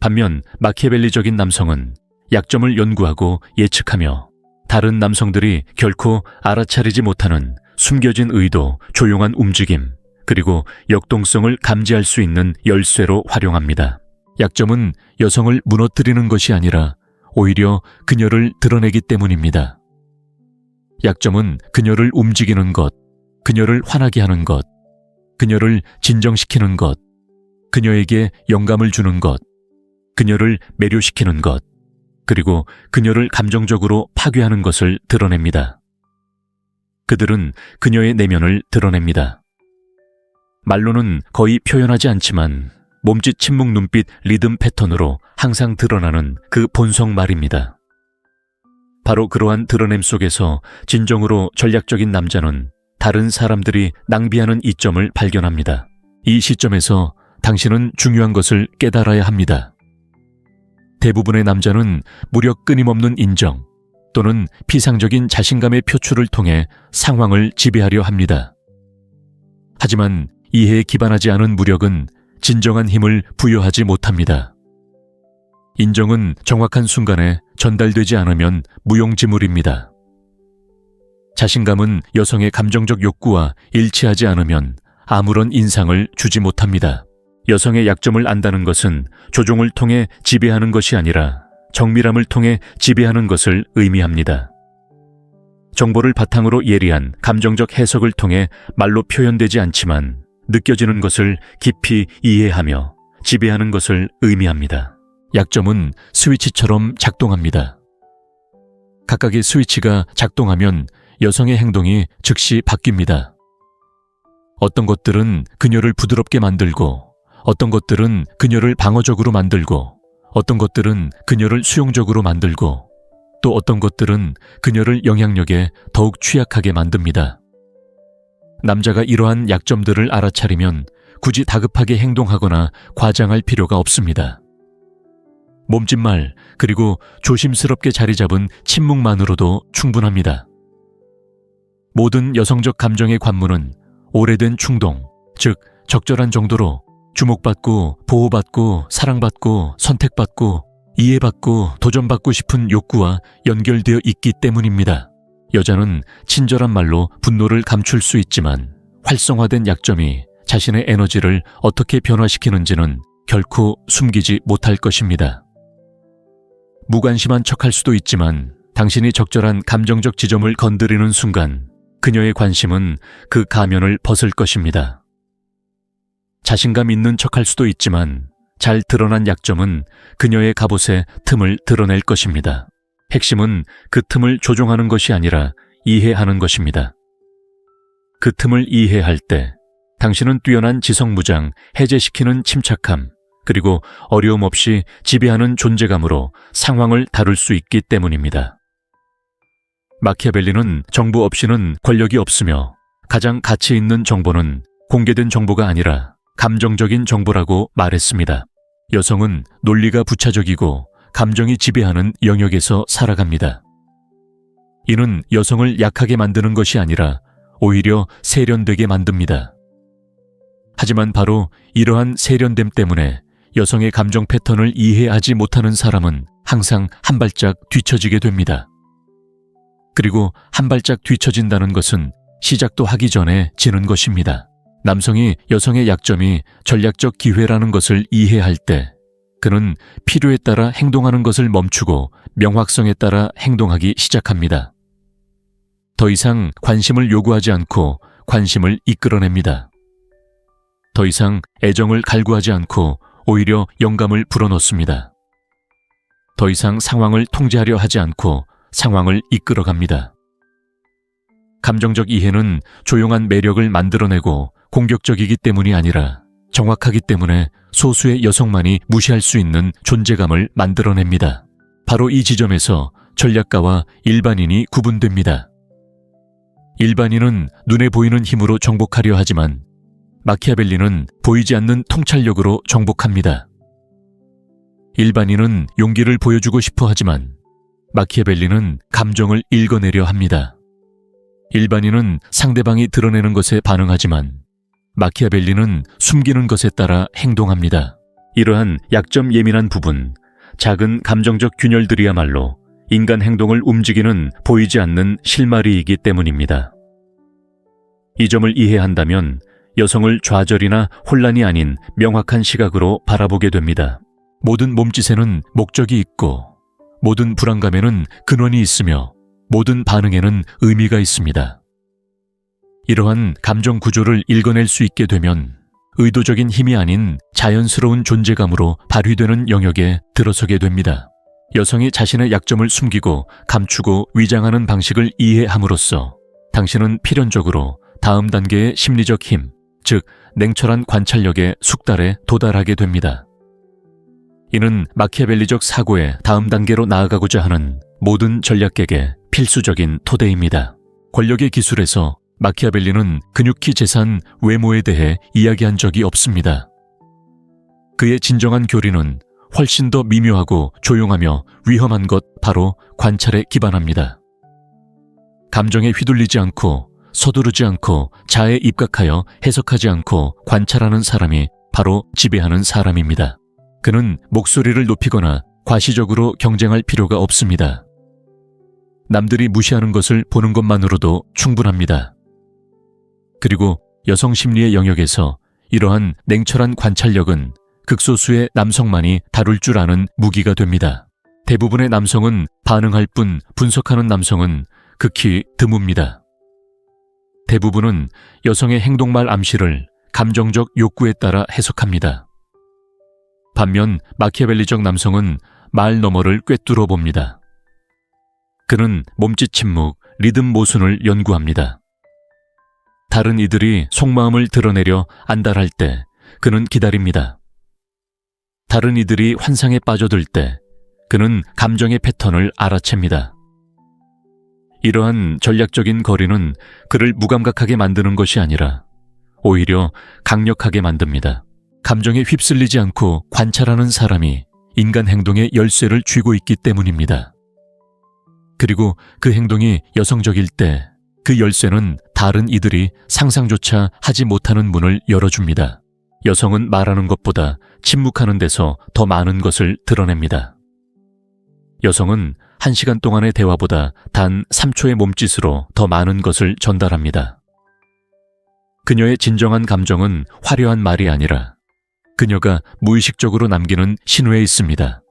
반면 마키아벨리적인 남성은 약점을 연구하고 예측하며 다른 남성들이 결코 알아차리지 못하는 숨겨진 의도, 조용한 움직임, 그리고 역동성을 감지할 수 있는 열쇠로 활용합니다. 약점은 여성을 무너뜨리는 것이 아니라 오히려 그녀를 드러내기 때문입니다. 약점은 그녀를 움직이는 것, 그녀를 화나게 하는 것, 그녀를 진정시키는 것, 그녀에게 영감을 주는 것, 그녀를 매료시키는 것, 그리고 그녀를 감정적으로 파괴하는 것을 드러냅니다. 그들은 그녀의 내면을 드러냅니다. 말로는 거의 표현하지 않지만 몸짓, 침묵, 눈빛, 리듬 패턴으로 항상 드러나는 그 본성 말입니다. 바로 그러한 드러냄 속에서 진정으로 전략적인 남자는 다른 사람들이 낭비하는 이점을 발견합니다. 이 시점에서 당신은 중요한 것을 깨달아야 합니다. 대부분의 남자는 무력 끊임없는 인정 또는 피상적인 자신감의 표출을 통해 상황을 지배하려 합니다. 하지만 이해에 기반하지 않은 무력은 진정한 힘을 부여하지 못합니다. 인정은 정확한 순간에 전달되지 않으면 무용지물입니다. 자신감은 여성의 감정적 욕구와 일치하지 않으면 아무런 인상을 주지 못합니다. 여성의 약점을 안다는 것은 조종을 통해 지배하는 것이 아니라 정밀함을 통해 지배하는 것을 의미합니다. 정보를 바탕으로 예리한 감정적 해석을 통해 말로 표현되지 않지만 느껴지는 것을 깊이 이해하며 지배하는 것을 의미합니다. 약점은 스위치처럼 작동합니다. 각각의 스위치가 작동하면 여성의 행동이 즉시 바뀝니다. 어떤 것들은 그녀를 부드럽게 만들고, 어떤 것들은 그녀를 방어적으로 만들고, 어떤 것들은 그녀를 수용적으로 만들고, 또 어떤 것들은 그녀를 영향력에 더욱 취약하게 만듭니다. 남자가 이러한 약점들을 알아차리면 굳이 다급하게 행동하거나 과장할 필요가 없습니다. 몸짓말, 그리고 조심스럽게 자리 잡은 침묵만으로도 충분합니다. 모든 여성적 감정의 관문은 오래된 충동, 즉 적절한 정도로 주목받고, 보호받고, 사랑받고, 선택받고, 이해받고, 도전받고 싶은 욕구와 연결되어 있기 때문입니다. 여자는 친절한 말로 분노를 감출 수 있지만 활성화된 약점이 자신의 에너지를 어떻게 변화시키는지는 결코 숨기지 못할 것입니다. 무관심한 척할 수도 있지만 당신이 적절한 감정적 지점을 건드리는 순간 그녀의 관심은 그 가면을 벗을 것입니다. 자신감 있는 척할 수도 있지만 잘 드러난 약점은 그녀의 갑옷의 틈을 드러낼 것입니다. 핵심은 그 틈을 조종하는 것이 아니라 이해하는 것입니다. 그 틈을 이해할 때 당신은 뛰어난 지성무장, 해제시키는 침착함, 그리고 어려움 없이 지배하는 존재감으로 상황을 다룰 수 있기 때문입니다. 마키아벨리는 정보 없이는 권력이 없으며 가장 가치 있는 정보는 공개된 정보가 아니라 감정적인 정보라고 말했습니다. 여성은 논리가 부차적이고 감정이 지배하는 영역에서 살아갑니다. 이는 여성을 약하게 만드는 것이 아니라 오히려 세련되게 만듭니다. 하지만 바로 이러한 세련됨 때문에 여성의 감정 패턴을 이해하지 못하는 사람은 항상 한 발짝 뒤처지게 됩니다. 그리고 한 발짝 뒤처진다는 것은 시작도 하기 전에 지는 것입니다. 남성이 여성의 약점이 전략적 기회라는 것을 이해할 때 그는 필요에 따라 행동하는 것을 멈추고 명확성에 따라 행동하기 시작합니다. 더 이상 관심을 요구하지 않고 관심을 이끌어냅니다. 더 이상 애정을 갈구하지 않고 오히려 영감을 불어넣습니다. 더 이상 상황을 통제하려 하지 않고 상황을 이끌어갑니다. 감정적 이해는 조용한 매력을 만들어내고 공격적이기 때문이 아니라 정확하기 때문에 소수의 여성만이 무시할 수 있는 존재감을 만들어냅니다. 바로 이 지점에서 전략가와 일반인이 구분됩니다. 일반인은 눈에 보이는 힘으로 정복하려 하지만 마키아벨리는 보이지 않는 통찰력으로 정복합니다. 일반인은 용기를 보여주고 싶어 하지만 마키아벨리는 감정을 읽어내려 합니다. 일반인은 상대방이 드러내는 것에 반응하지만 마키아벨리는 숨기는 것에 따라 행동합니다. 이러한 약점 예민한 부분, 작은 감정적 균열들이야말로 인간 행동을 움직이는 보이지 않는 실마리이기 때문입니다. 이 점을 이해한다면 여성을 좌절이나 혼란이 아닌 명확한 시각으로 바라보게 됩니다. 모든 몸짓에는 목적이 있고 모든 불안감에는 근원이 있으며 모든 반응에는 의미가 있습니다. 이러한 감정 구조를 읽어낼 수 있게 되면 의도적인 힘이 아닌 자연스러운 존재감으로 발휘되는 영역에 들어서게 됩니다. 여성이 자신의 약점을 숨기고 감추고 위장하는 방식을 이해함으로써 당신은 필연적으로 다음 단계의 심리적 힘, 즉 냉철한 관찰력의 숙달에 도달하게 됩니다. 이는 마키아벨리적 사고의 다음 단계로 나아가고자 하는 모든 전략객의 필수적인 토대입니다. 권력의 기술에서 마키아벨리는 근육히 재산 외모에 대해 이야기한 적이 없습니다. 그의 진정한 교리는 훨씬 더 미묘하고 조용하며 위험한 것 바로 관찰에 기반합니다. 감정에 휘둘리지 않고 서두르지 않고 자에 입각하여 해석하지 않고 관찰하는 사람이 바로 지배하는 사람입니다. 그는 목소리를 높이거나 과시적으로 경쟁할 필요가 없습니다. 남들이 무시하는 것을 보는 것만으로도 충분합니다. 그리고 여성 심리의 영역에서 이러한 냉철한 관찰력은 극소수의 남성만이 다룰 줄 아는 무기가 됩니다. 대부분의 남성은 반응할 뿐 분석하는 남성은 극히 드뭅니다. 대부분은 여성의 행동말 암시를 감정적 욕구에 따라 해석합니다. 반면 마키아벨리적 남성은 말 너머를 꿰뚫어 봅니다. 그는 몸짓 침묵, 리듬 모순을 연구합니다. 다른 이들이 속마음을 드러내려 안달할 때 그는 기다립니다. 다른 이들이 환상에 빠져들 때 그는 감정의 패턴을 알아챕니다. 이러한 전략적인 거리는 그를 무감각하게 만드는 것이 아니라 오히려 강력하게 만듭니다. 감정에 휩쓸리지 않고 관찰하는 사람이 인간 행동의 열쇠를 쥐고 있기 때문입니다. 그리고 그 행동이 여성적일 때 그 열쇠는 다른 이들이 상상조차 하지 못하는 문을 열어줍니다. 여성은 말하는 것보다 침묵하는 데서 더 많은 것을 드러냅니다. 여성은 1시간 동안의 대화보다 단 3초의 몸짓으로 더 많은 것을 전달합니다. 그녀의 진정한 감정은 화려한 말이 아니라 그녀가 무의식적으로 남기는 신호에 있습니다.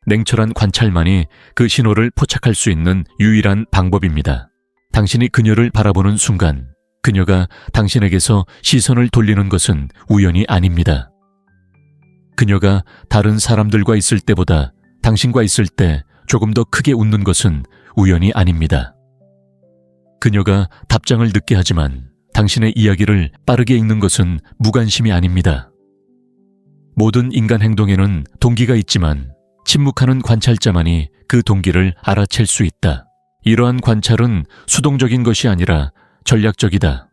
냉철한 관찰만이 그 신호를 포착할 수 있는 유일한 방법입니다. 당신이 그녀를 바라보는 순간 그녀가 당신에게서 시선을 돌리는 것은 우연이 아닙니다. 그녀가 다른 사람들과 있을 때보다 당신과 있을 때 조금 더 크게 웃는 것은 우연이 아닙니다. 그녀가 답장을 늦게 하지만 당신의 이야기를 빠르게 읽는 것은 무관심이 아닙니다. 모든 인간 행동에는 동기가 있지만 침묵하는 관찰자만이 그 동기를 알아챌 수 있다. 이러한 관찰은 수동적인 것이 아니라 전략적이다.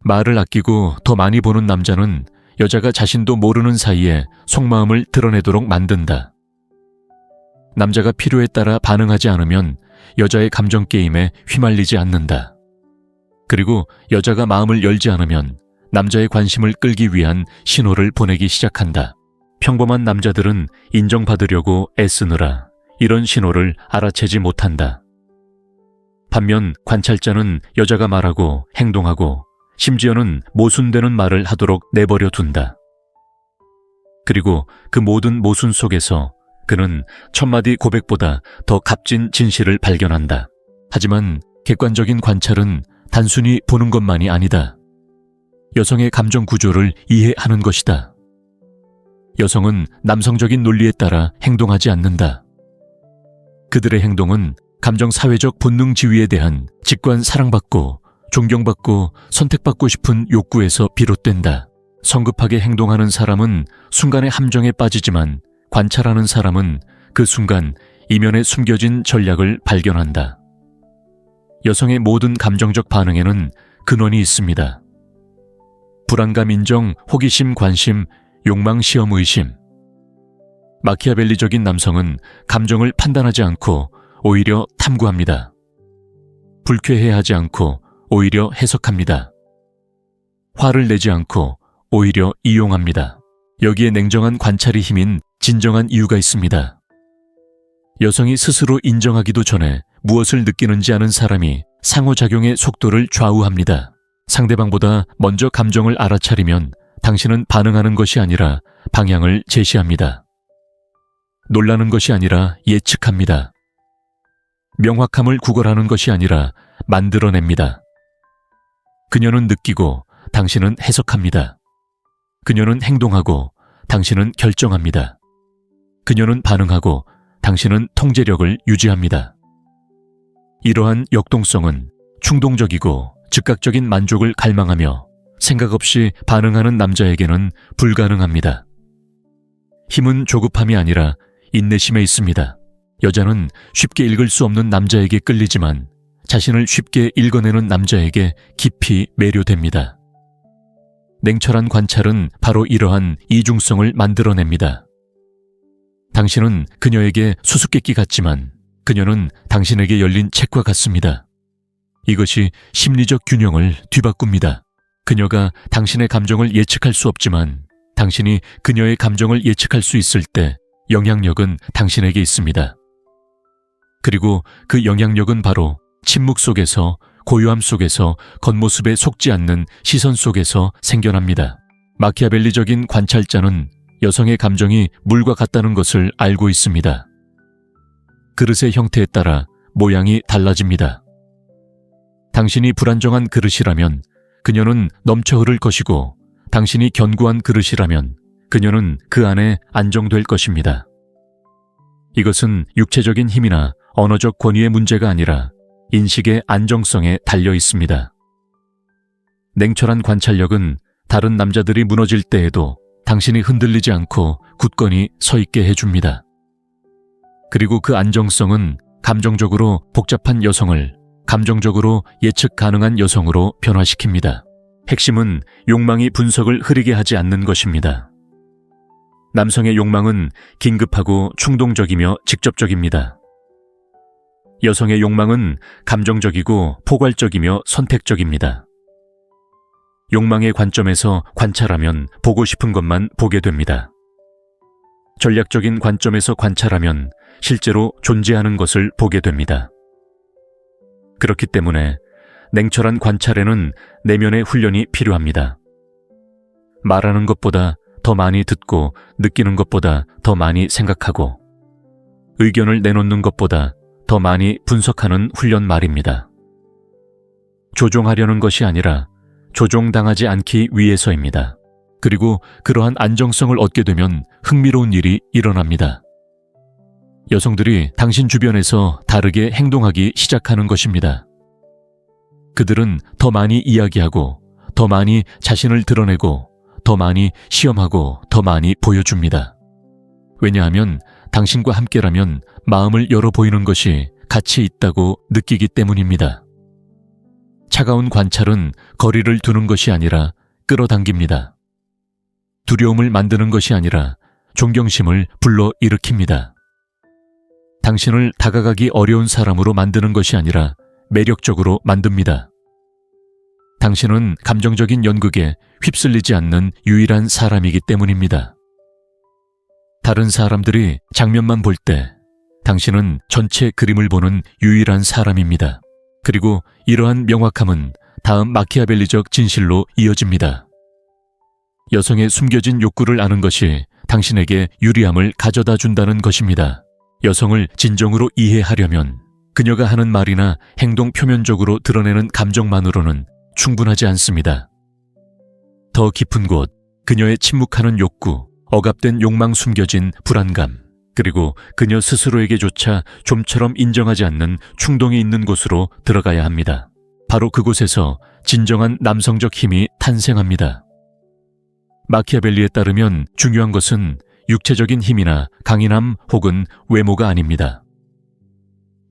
말을 아끼고 더 많이 보는 남자는 여자가 자신도 모르는 사이에 속마음을 드러내도록 만든다. 남자가 필요에 따라 반응하지 않으면 여자의 감정 게임에 휘말리지 않는다. 그리고 여자가 마음을 열지 않으면 남자의 관심을 끌기 위한 신호를 보내기 시작한다. 평범한 남자들은 인정받으려고 애쓰느라 이런 신호를 알아채지 못한다. 반면 관찰자는 여자가 말하고 행동하고 심지어는 모순되는 말을 하도록 내버려 둔다. 그리고 그 모든 모순 속에서 그는 1000마디 고백보다 더 값진 진실을 발견한다. 하지만 객관적인 관찰은 단순히 보는 것만이 아니다. 여성의 감정 구조를 이해하는 것이다. 여성은 남성적인 논리에 따라 행동하지 않는다. 그들의 행동은 감정사회적 본능 지위에 대한 직관 사랑받고 존경받고 선택받고 싶은 욕구에서 비롯된다. 성급하게 행동하는 사람은 순간의 함정에 빠지지만 관찰하는 사람은 그 순간 이면에 숨겨진 전략을 발견한다. 여성의 모든 감정적 반응에는 근원이 있습니다. 불안감 인정, 호기심 관심, 욕망 시험 의심. 마키아벨리적인 남성은 감정을 판단하지 않고 오히려 탐구합니다. 불쾌해하지 않고 오히려 해석합니다. 화를 내지 않고 오히려 이용합니다. 여기에 냉정한 관찰의 힘인 진정한 이유가 있습니다. 여성이 스스로 인정하기도 전에 무엇을 느끼는지 아는 사람이 상호작용의 속도를 좌우합니다. 상대방보다 먼저 감정을 알아차리면 당신은 반응하는 것이 아니라 방향을 제시합니다. 놀라는 것이 아니라 예측합니다. 명확함을 구걸하는 것이 아니라 만들어냅니다. 그녀는 느끼고 당신은 해석합니다. 그녀는 행동하고 당신은 결정합니다. 그녀는 반응하고 당신은 통제력을 유지합니다. 이러한 역동성은 충동적이고 즉각적인 만족을 갈망하며 생각 없이 반응하는 남자에게는 불가능합니다. 힘은 조급함이 아니라 인내심에 있습니다. 여자는 쉽게 읽을 수 없는 남자에게 끌리지만 자신을 쉽게 읽어내는 남자에게 깊이 매료됩니다. 냉철한 관찰은 바로 이러한 이중성을 만들어냅니다. 당신은 그녀에게 수수께끼 같지만 그녀는 당신에게 열린 책과 같습니다. 이것이 심리적 균형을 뒤바꿉니다. 그녀가 당신의 감정을 예측할 수 없지만 당신이 그녀의 감정을 예측할 수 있을 때 영향력은 당신에게 있습니다. 그리고 그 영향력은 바로 침묵 속에서, 고요함 속에서, 겉모습에 속지 않는 시선 속에서 생겨납니다. 마키아벨리적인 관찰자는 여성의 감정이 물과 같다는 것을 알고 있습니다. 그릇의 형태에 따라 모양이 달라집니다. 당신이 불안정한 그릇이라면 그녀는 넘쳐 흐를 것이고, 당신이 견고한 그릇이라면 그녀는 그 안에 안정될 것입니다. 이것은 육체적인 힘이나 언어적 권위의 문제가 아니라 인식의 안정성에 달려 있습니다. 냉철한 관찰력은 다른 남자들이 무너질 때에도 당신이 흔들리지 않고 굳건히 서 있게 해줍니다. 그리고 그 안정성은 감정적으로 복잡한 여성을 감정적으로 예측 가능한 여성으로 변화시킵니다. 핵심은 욕망이 분석을 흐리게 하지 않는 것입니다. 남성의 욕망은 긴급하고 충동적이며 직접적입니다. 여성의 욕망은 감정적이고 포괄적이며 선택적입니다. 욕망의 관점에서 관찰하면 보고 싶은 것만 보게 됩니다. 전략적인 관점에서 관찰하면 실제로 존재하는 것을 보게 됩니다. 그렇기 때문에 냉철한 관찰에는 내면의 훈련이 필요합니다. 말하는 것보다 더 많이 듣고 느끼는 것보다 더 많이 생각하고 의견을 내놓는 것보다 더 많이 분석하는 훈련 말입니다. 조종하려는 것이 아니라 조종당하지 않기 위해서입니다. 그리고 그러한 안정성을 얻게 되면 흥미로운 일이 일어납니다. 여성들이 당신 주변에서 다르게 행동하기 시작하는 것입니다. 그들은 더 많이 이야기하고, 더 많이 자신을 드러내고, 더 많이 시험하고, 더 많이 보여줍니다. 왜냐하면 당신과 함께라면 마음을 열어 보이는 것이 가치 있다고 느끼기 때문입니다. 차가운 관찰은 거리를 두는 것이 아니라 끌어당깁니다. 두려움을 만드는 것이 아니라 존경심을 불러일으킵니다. 당신을 다가가기 어려운 사람으로 만드는 것이 아니라 매력적으로 만듭니다. 당신은 감정적인 연극에 휩쓸리지 않는 유일한 사람이기 때문입니다. 다른 사람들이 장면만 볼 때 당신은 전체 그림을 보는 유일한 사람입니다. 그리고 이러한 명확함은 다음 마키아벨리적 진실로 이어집니다. 여성의 숨겨진 욕구를 아는 것이 당신에게 유리함을 가져다 준다는 것입니다. 여성을 진정으로 이해하려면 그녀가 하는 말이나 행동 표면적으로 드러내는 감정만으로는 충분하지 않습니다. 더 깊은 곳, 그녀의 침묵하는 욕구, 억압된 욕망, 숨겨진 불안감, 그리고 그녀 스스로에게조차 좀처럼 인정하지 않는 충동이 있는 곳으로 들어가야 합니다. 바로 그곳에서 진정한 남성적 힘이 탄생합니다. 마키아벨리에 따르면 중요한 것은 육체적인 힘이나 강인함 혹은 외모가 아닙니다.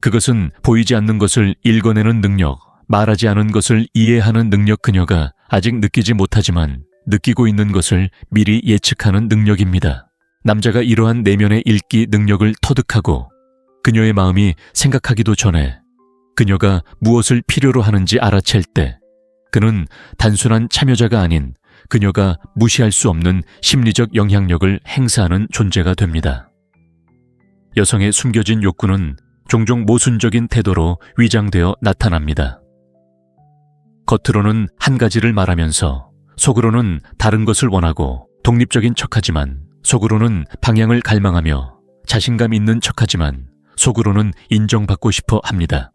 그것은 보이지 않는 것을 읽어내는 능력, 말하지 않은 것을 이해하는 능력, 그녀가 아직 느끼지 못하지만 느끼고 있는 것을 미리 예측하는 능력입니다. 남자가 이러한 내면의 읽기 능력을 터득하고 그녀의 마음이 생각하기도 전에 그녀가 무엇을 필요로 하는지 알아챌 때 그는 단순한 참여자가 아닌 그녀가 무시할 수 없는 심리적 영향력을 행사하는 존재가 됩니다. 여성의 숨겨진 욕구는 종종 모순적인 태도로 위장되어 나타납니다. 겉으로는 한 가지를 말하면서 속으로는 다른 것을 원하고, 독립적인 척하지만 속으로는 방향을 갈망하며, 자신감 있는 척하지만 속으로는 인정받고 싶어 합니다.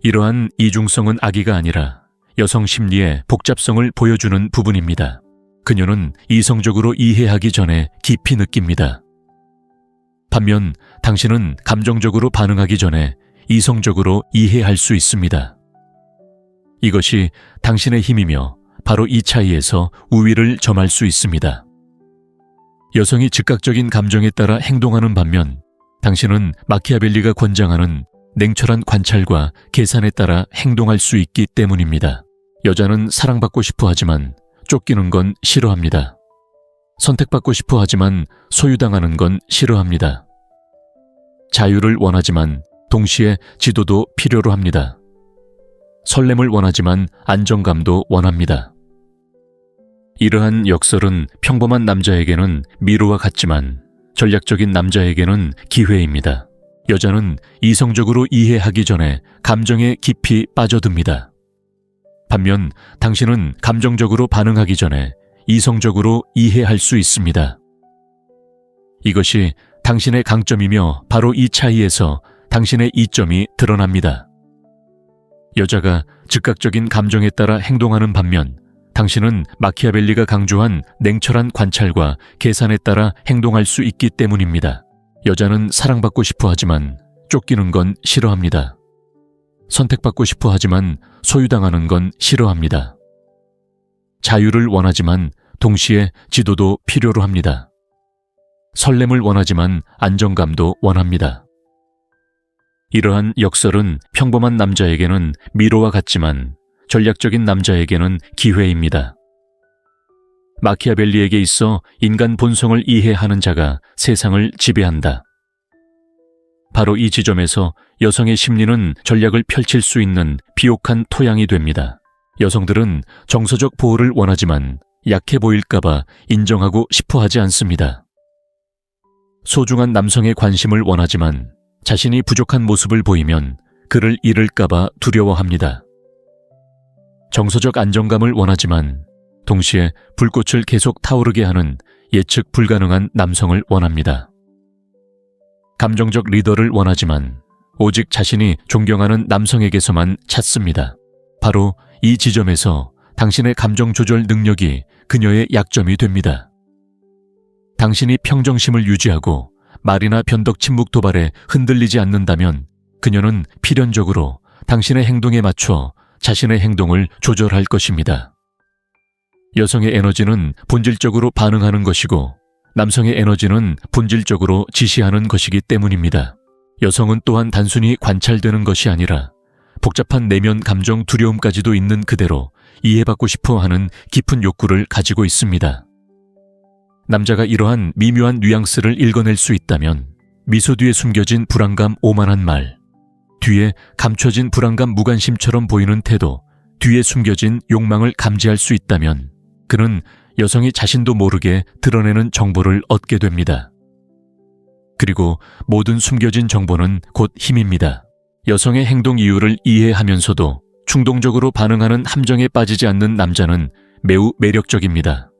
이러한 이중성은 악의가 아니라 여성 심리의 복잡성을 보여주는 부분입니다. 그녀는 이성적으로 이해하기 전에 깊이 느낍니다. 반면 당신은 감정적으로 반응하기 전에 이성적으로 이해할 수 있습니다. 이것이 당신의 힘이며 바로 이 차이에서 우위를 점할 수 있습니다. 여성이 즉각적인 감정에 따라 행동하는 반면 당신은 마키아벨리가 권장하는 냉철한 관찰과 계산에 따라 행동할 수 있기 때문입니다. 여자는 사랑받고 싶어 하지만 쫓기는 건 싫어합니다. 선택받고 싶어 하지만 소유당하는 건 싫어합니다. 자유를 원하지만 동시에 지도도 필요로 합니다. 설렘을 원하지만 안정감도 원합니다. 이러한 역설은 평범한 남자에게는 미로와 같지만 전략적인 남자에게는 기회입니다. 여자는 이성적으로 이해하기 전에 감정에 깊이 빠져듭니다. 반면 당신은 감정적으로 반응하기 전에 이성적으로 이해할 수 있습니다. 이것이 당신의 강점이며 바로 이 차이에서 당신의 이점이 드러납니다. 여자가 즉각적인 감정에 따라 행동하는 반면 당신은 마키아벨리가 강조한 냉철한 관찰과 계산에 따라 행동할 수 있기 때문입니다. 여자는 사랑받고 싶어 하지만 쫓기는 건 싫어합니다. 선택받고 싶어 하지만 소유당하는 건 싫어합니다. 자유를 원하지만 동시에 지도도 필요로 합니다. 설렘을 원하지만 안정감도 원합니다. 이러한 역설은 평범한 남자에게는 미로와 같지만 전략적인 남자에게는 기회입니다. 마키아벨리에게 있어 인간 본성을 이해하는 자가 세상을 지배한다. 바로 이 지점에서 여성의 심리는 전략을 펼칠 수 있는 비옥한 토양이 됩니다. 여성들은 정서적 보호를 원하지만 약해 보일까봐 인정하고 싶어 하지 않습니다. 소중한 남성의 관심을 원하지만 자신이 부족한 모습을 보이면 그를 잃을까봐 두려워합니다. 정서적 안정감을 원하지만 동시에 불꽃을 계속 타오르게 하는 예측 불가능한 남성을 원합니다. 감정적 리더를 원하지만 오직 자신이 존경하는 남성에게서만 찾습니다. 바로 이 지점에서 당신의 감정 조절 능력이 그녀의 약점이 됩니다. 당신이 평정심을 유지하고 말이나 변덕 침묵 도발에 흔들리지 않는다면 그녀는 필연적으로 당신의 행동에 맞춰 자신의 행동을 조절할 것입니다. 여성의 에너지는 본질적으로 반응하는 것이고 남성의 에너지는 본질적으로 지시하는 것이기 때문입니다. 여성은 또한 단순히 관찰되는 것이 아니라 복잡한 내면 감정 두려움까지도 있는 그대로 이해받고 싶어 하는 깊은 욕구를 가지고 있습니다. 남자가 이러한 미묘한 뉘앙스를 읽어낼 수 있다면 미소 뒤에 숨겨진 불안감 오만한 말, 뒤에 감춰진 불안감 무관심처럼 보이는 태도, 뒤에 숨겨진 욕망을 감지할 수 있다면 그는 여성이 자신도 모르게 드러내는 정보를 얻게 됩니다. 그리고 모든 숨겨진 정보는 곧 힘입니다. 여성의 행동 이유를 이해하면서도 충동적으로 반응하는 함정에 빠지지 않는 남자는 매우 매력적입니다.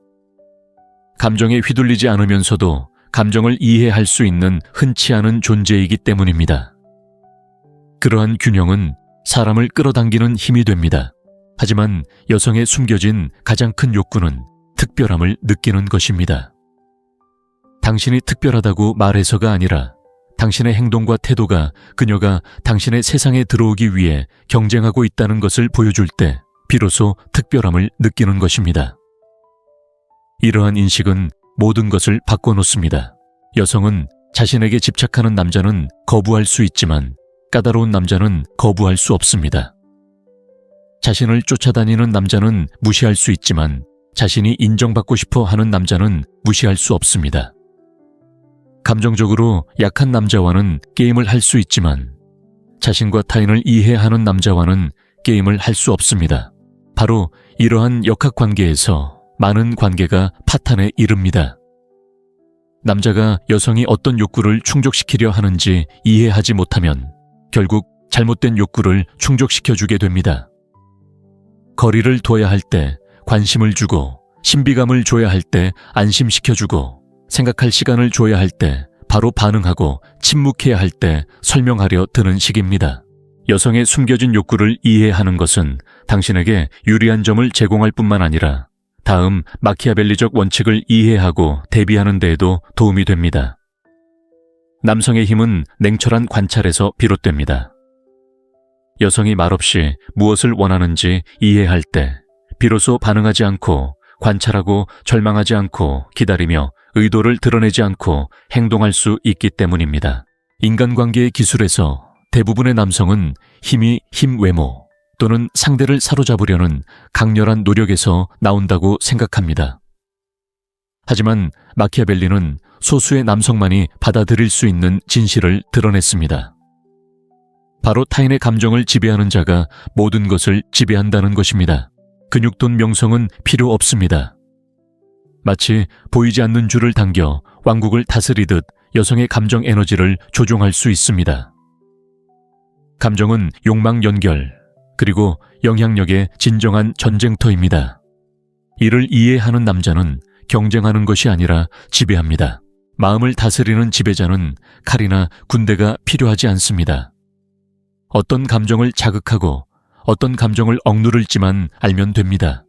감정에 휘둘리지 않으면서도 감정을 이해할 수 있는 흔치 않은 존재이기 때문입니다. 그러한 균형은 사람을 끌어당기는 힘이 됩니다. 하지만 여성의 숨겨진 가장 큰 욕구는 특별함을 느끼는 것입니다. 당신이 특별하다고 말해서가 아니라 당신의 행동과 태도가 그녀가 당신의 세상에 들어오기 위해 경쟁하고 있다는 것을 보여줄 때 비로소 특별함을 느끼는 것입니다. 이러한 인식은 모든 것을 바꿔놓습니다. 여성은 자신에게 집착하는 남자는 거부할 수 있지만 까다로운 남자는 거부할 수 없습니다. 자신을 쫓아다니는 남자는 무시할 수 있지만 자신이 인정받고 싶어 하는 남자는 무시할 수 없습니다. 감정적으로 약한 남자와는 게임을 할 수 있지만 자신과 타인을 이해하는 남자와는 게임을 할 수 없습니다. 바로 이러한 역학관계에서 많은 관계가 파탄에 이릅니다. 남자가 여성이 어떤 욕구를 충족시키려 하는지 이해하지 못하면 결국 잘못된 욕구를 충족시켜주게 됩니다. 거리를 둬야 할 때 관심을 주고 신비감을 줘야 할 때 안심시켜주고 생각할 시간을 줘야 할 때 바로 반응하고 침묵해야 할 때 설명하려 드는 식입니다. 여성의 숨겨진 욕구를 이해하는 것은 당신에게 유리한 점을 제공할 뿐만 아니라 다음 마키아벨리적 원칙을 이해하고 대비하는 데에도 도움이 됩니다. 남성의 힘은 냉철한 관찰에서 비롯됩니다. 여성이 말없이 무엇을 원하는지 이해할 때 비로소 반응하지 않고 관찰하고 절망하지 않고 기다리며 의도를 드러내지 않고 행동할 수 있기 때문입니다. 인간관계의 기술에서 대부분의 남성은 힘이 힘 외모 또는 상대를 사로잡으려는 강렬한 노력에서 나온다고 생각합니다. 하지만 마키아벨리는 소수의 남성만이 받아들일 수 있는 진실을 드러냈습니다. 바로 타인의 감정을 지배하는 자가 모든 것을 지배한다는 것입니다. 근육돈 명성은 필요 없습니다. 마치 보이지 않는 줄을 당겨 왕국을 다스리듯 여성의 감정 에너지를 조종할 수 있습니다. 감정은 욕망 연결, 그리고 영향력의 진정한 전쟁터입니다. 이를 이해하는 남자는 경쟁하는 것이 아니라 지배합니다. 마음을 다스리는 지배자는 칼이나 군대가 필요하지 않습니다. 어떤 감정을 자극하고 어떤 감정을 억누를지만 알면 됩니다.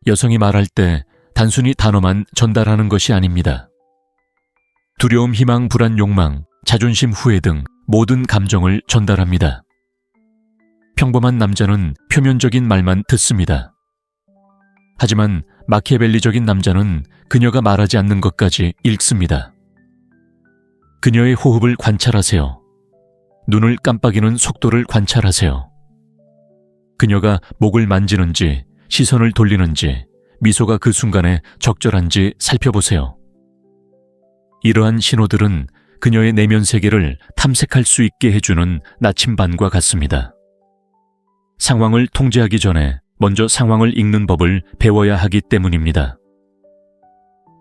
여성이 말할 때 단순히 단어만 전달하는 것이 아닙니다. 두려움, 희망, 불안, 욕망, 자존심, 후회 등 모든 감정을 전달합니다. 평범한 남자는 표면적인 말만 듣습니다. 하지만 마키아벨리적인 남자는 그녀가 말하지 않는 것까지 읽습니다. 그녀의 호흡을 관찰하세요. 눈을 깜빡이는 속도를 관찰하세요. 그녀가 목을 만지는지, 시선을 돌리는지, 미소가 그 순간에 적절한지 살펴보세요. 이러한 신호들은 그녀의 내면 세계를 탐색할 수 있게 해주는 나침반과 같습니다. 상황을 통제하기 전에 먼저 상황을 읽는 법을 배워야 하기 때문입니다.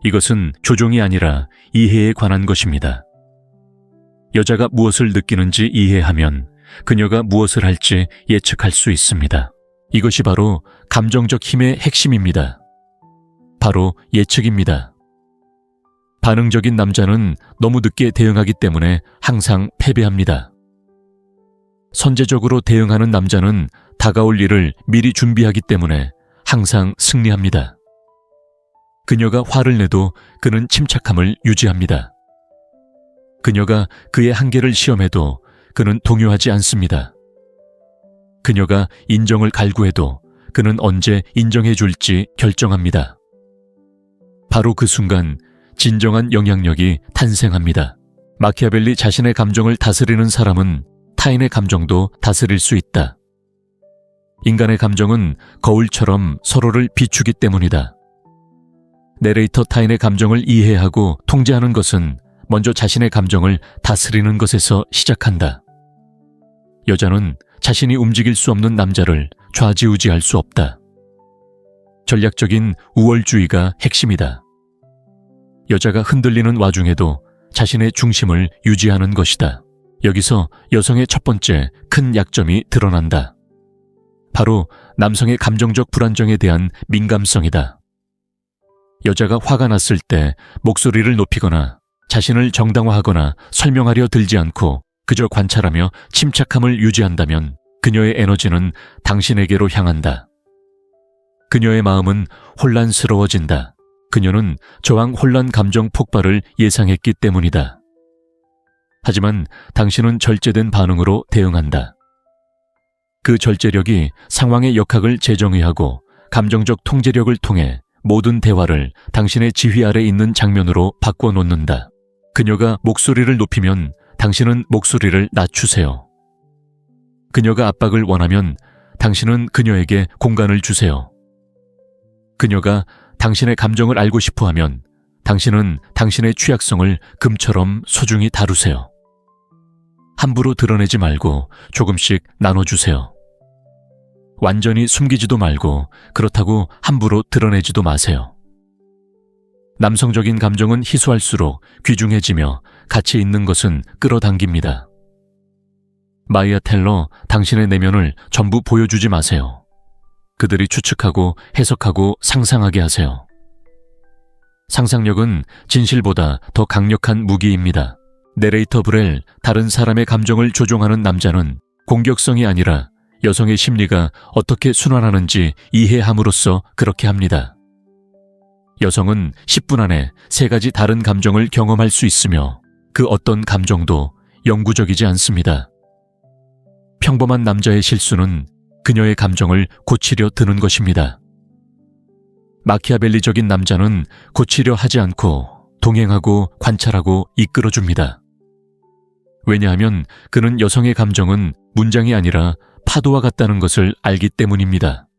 이것은 조종이 아니라 이해에 관한 것입니다. 여자가 무엇을 느끼는지 이해하면 그녀가 무엇을 할지 예측할 수 있습니다. 이것이 바로 감정적 힘의 핵심입니다. 바로 예측입니다. 반응적인 남자는 너무 늦게 대응하기 때문에 항상 패배합니다. 선제적으로 대응하는 남자는 다가올 일을 미리 준비하기 때문에 항상 승리합니다. 그녀가 화를 내도 그는 침착함을 유지합니다. 그녀가 그의 한계를 시험해도 그는 동요하지 않습니다. 그녀가 인정을 갈구해도 그는 언제 인정해 줄지 결정합니다. 바로 그 순간 진정한 영향력이 탄생합니다. 마키아벨리 자신의 감정을 다스리는 사람은 타인의 감정도 다스릴 수 있다. 인간의 감정은 거울처럼 서로를 비추기 때문이다. 내레이터 타인의 감정을 이해하고 통제하는 것은 먼저 자신의 감정을 다스리는 것에서 시작한다. 여자는 자신이 움직일 수 없는 남자를 좌지우지할 수 없다. 전략적인 우월주의가 핵심이다. 여자가 흔들리는 와중에도 자신의 중심을 유지하는 것이다. 여기서 여성의 첫 번째 큰 약점이 드러난다. 바로 남성의 감정적 불안정에 대한 민감성이다. 여자가 화가 났을 때 목소리를 높이거나 자신을 정당화하거나 설명하려 들지 않고 그저 관찰하며 침착함을 유지한다면 그녀의 에너지는 당신에게로 향한다. 그녀의 마음은 혼란스러워진다. 그녀는 저항 혼란 감정 폭발을 예상했기 때문이다. 하지만 당신은 절제된 반응으로 대응한다. 그 절제력이 상황의 역학을 재정의하고 감정적 통제력을 통해 모든 대화를 당신의 지휘 아래 있는 장면으로 바꿔놓는다. 그녀가 목소리를 높이면 당신은 목소리를 낮추세요. 그녀가 압박을 원하면 당신은 그녀에게 공간을 주세요. 그녀가 당신의 감정을 알고 싶어하면 당신은 당신의 취약성을 금처럼 소중히 다루세요. 함부로 드러내지 말고 조금씩 나눠주세요. 완전히 숨기지도 말고 그렇다고 함부로 드러내지도 마세요. 남성적인 감정은 희소할수록 귀중해지며 가치 있는 것은 끌어당깁니다. 마이아 텔러, 당신의 내면을 전부 보여주지 마세요. 그들이 추측하고 해석하고 상상하게 하세요. 상상력은 진실보다 더 강력한 무기입니다. 내레이터 브렐, 다른 사람의 감정을 조종하는 남자는 공격성이 아니라 여성의 심리가 어떻게 순환하는지 이해함으로써 그렇게 합니다. 여성은 10분 안에 3가지 다른 감정을 경험할 수 있으며 그 어떤 감정도 영구적이지 않습니다. 평범한 남자의 실수는 그녀의 감정을 고치려 드는 것입니다. 마키아벨리적인 남자는 고치려 하지 않고 동행하고 관찰하고 이끌어줍니다. 왜냐하면 그는 여성의 감정은 문장이 아니라 파도와 같다는 것을 알기 때문입니다.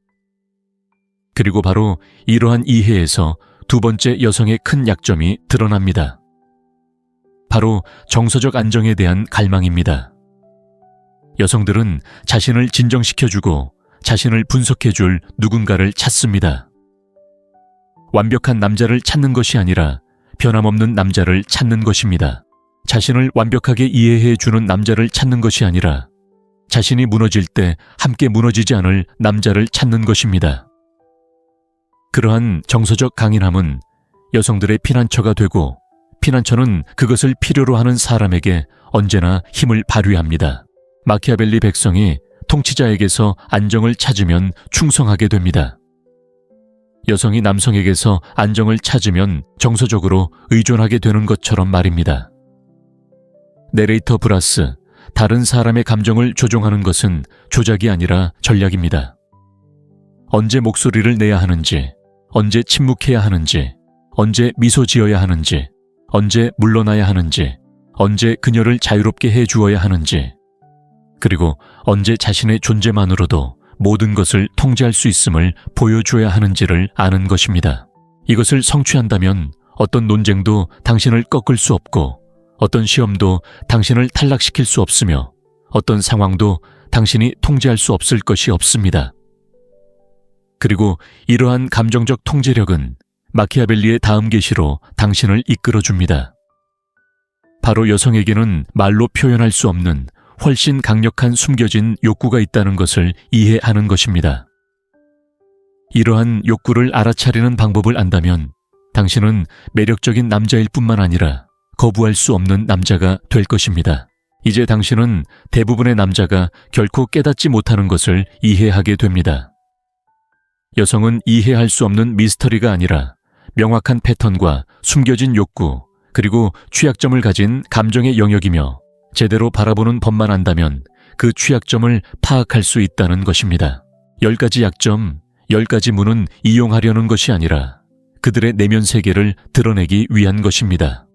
그리고 바로 이러한 이해에서 두 번째 여성의 큰 약점이 드러납니다. 바로 정서적 안정에 대한 갈망입니다. 여성들은 자신을 진정시켜주고 자신을 분석해줄 누군가를 찾습니다. 완벽한 남자를 찾는 것이 아니라 변함없는 남자를 찾는 것입니다. 자신을 완벽하게 이해해 주는 남자를 찾는 것이 아니라 자신이 무너질 때 함께 무너지지 않을 남자를 찾는 것입니다. 그러한 정서적 강인함은 여성들의 피난처가 되고 피난처는 그것을 필요로 하는 사람에게 언제나 힘을 발휘합니다. 마키아벨리 백성이 통치자에게서 안정을 찾으면 충성하게 됩니다. 여성이 남성에게서 안정을 찾으면 정서적으로 의존하게 되는 것처럼 말입니다. 내레이터 브라스, 다른 사람의 감정을 조종하는 것은 조작이 아니라 전략입니다. 언제 목소리를 내야 하는지, 언제 침묵해야 하는지, 언제 미소 지어야 하는지, 언제 물러나야 하는지, 언제 그녀를 자유롭게 해주어야 하는지, 그리고 언제 자신의 존재만으로도 모든 것을 통제할 수 있음을 보여줘야 하는지를 아는 것입니다. 이것을 성취한다면 어떤 논쟁도 당신을 꺾을 수 없고 어떤 시험도 당신을 탈락시킬 수 없으며 어떤 상황도 당신이 통제할 수 없을 것이 없습니다. 그리고 이러한 감정적 통제력은 마키아벨리의 다음 계시로 당신을 이끌어줍니다. 바로 여성에게는 말로 표현할 수 없는 훨씬 강력한 숨겨진 욕구가 있다는 것을 이해하는 것입니다. 이러한 욕구를 알아차리는 방법을 안다면 당신은 매력적인 남자일 뿐만 아니라 거부할 수 없는 남자가 될 것입니다. 이제 당신은 대부분의 남자가 결코 깨닫지 못하는 것을 이해하게 됩니다. 여성은 이해할 수 없는 미스터리가 아니라 명확한 패턴과 숨겨진 욕구, 그리고 취약점을 가진 감정의 영역이며 제대로 바라보는 법만 안다면 그 취약점을 파악할 수 있다는 것입니다. 10가지 약점, 10가지 문은 이용하려는 것이 아니라 그들의 내면 세계를 드러내기 위한 것입니다.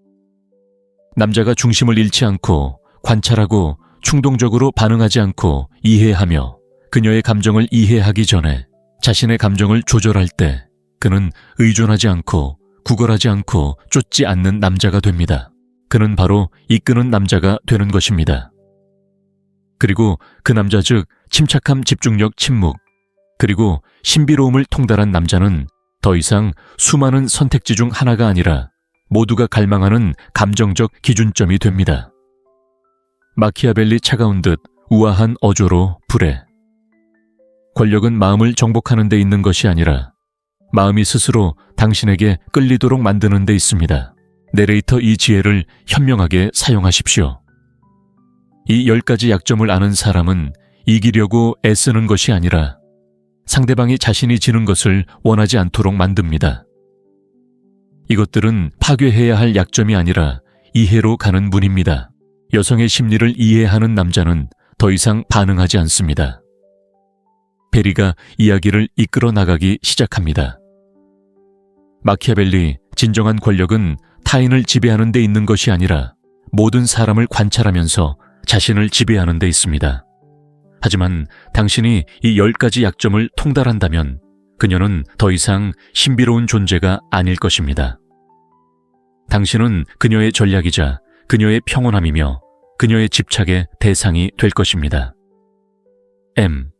남자가 중심을 잃지 않고 관찰하고 충동적으로 반응하지 않고 이해하며 그녀의 감정을 이해하기 전에 자신의 감정을 조절할 때 그는 의존하지 않고 구걸하지 않고 쫓지 않는 남자가 됩니다. 그는 바로 이끄는 남자가 되는 것입니다. 그리고 그 남자 즉 침착함, 집중력, 침묵, 그리고 신비로움을 통달한 남자는 더 이상 수많은 선택지 중 하나가 아니라 모두가 갈망하는 감정적 기준점이 됩니다. 마키아벨리 차가운 듯 우아한 어조로 불에. 권력은 마음을 정복하는 데 있는 것이 아니라 마음이 스스로 당신에게 끌리도록 만드는 데 있습니다. 내레이터 이 지혜를 현명하게 사용하십시오. 이 10가지 약점을 아는 사람은 이기려고 애쓰는 것이 아니라 상대방이 자신이 지는 것을 원하지 않도록 만듭니다. 이것들은 파괴해야 할 약점이 아니라 이해로 가는 문입니다. 여성의 심리를 이해하는 남자는 더 이상 반응하지 않습니다. 베리가 이야기를 이끌어 나가기 시작합니다. 마키아벨리, 진정한 권력은 타인을 지배하는 데 있는 것이 아니라 모든 사람을 관찰하면서 자신을 지배하는 데 있습니다. 하지만 당신이 이 10가지 약점을 통달한다면 그녀는 더 이상 신비로운 존재가 아닐 것입니다. 당신은 그녀의 전략이자 그녀의 평온함이며 그녀의 집착의 대상이 될 것입니다. M.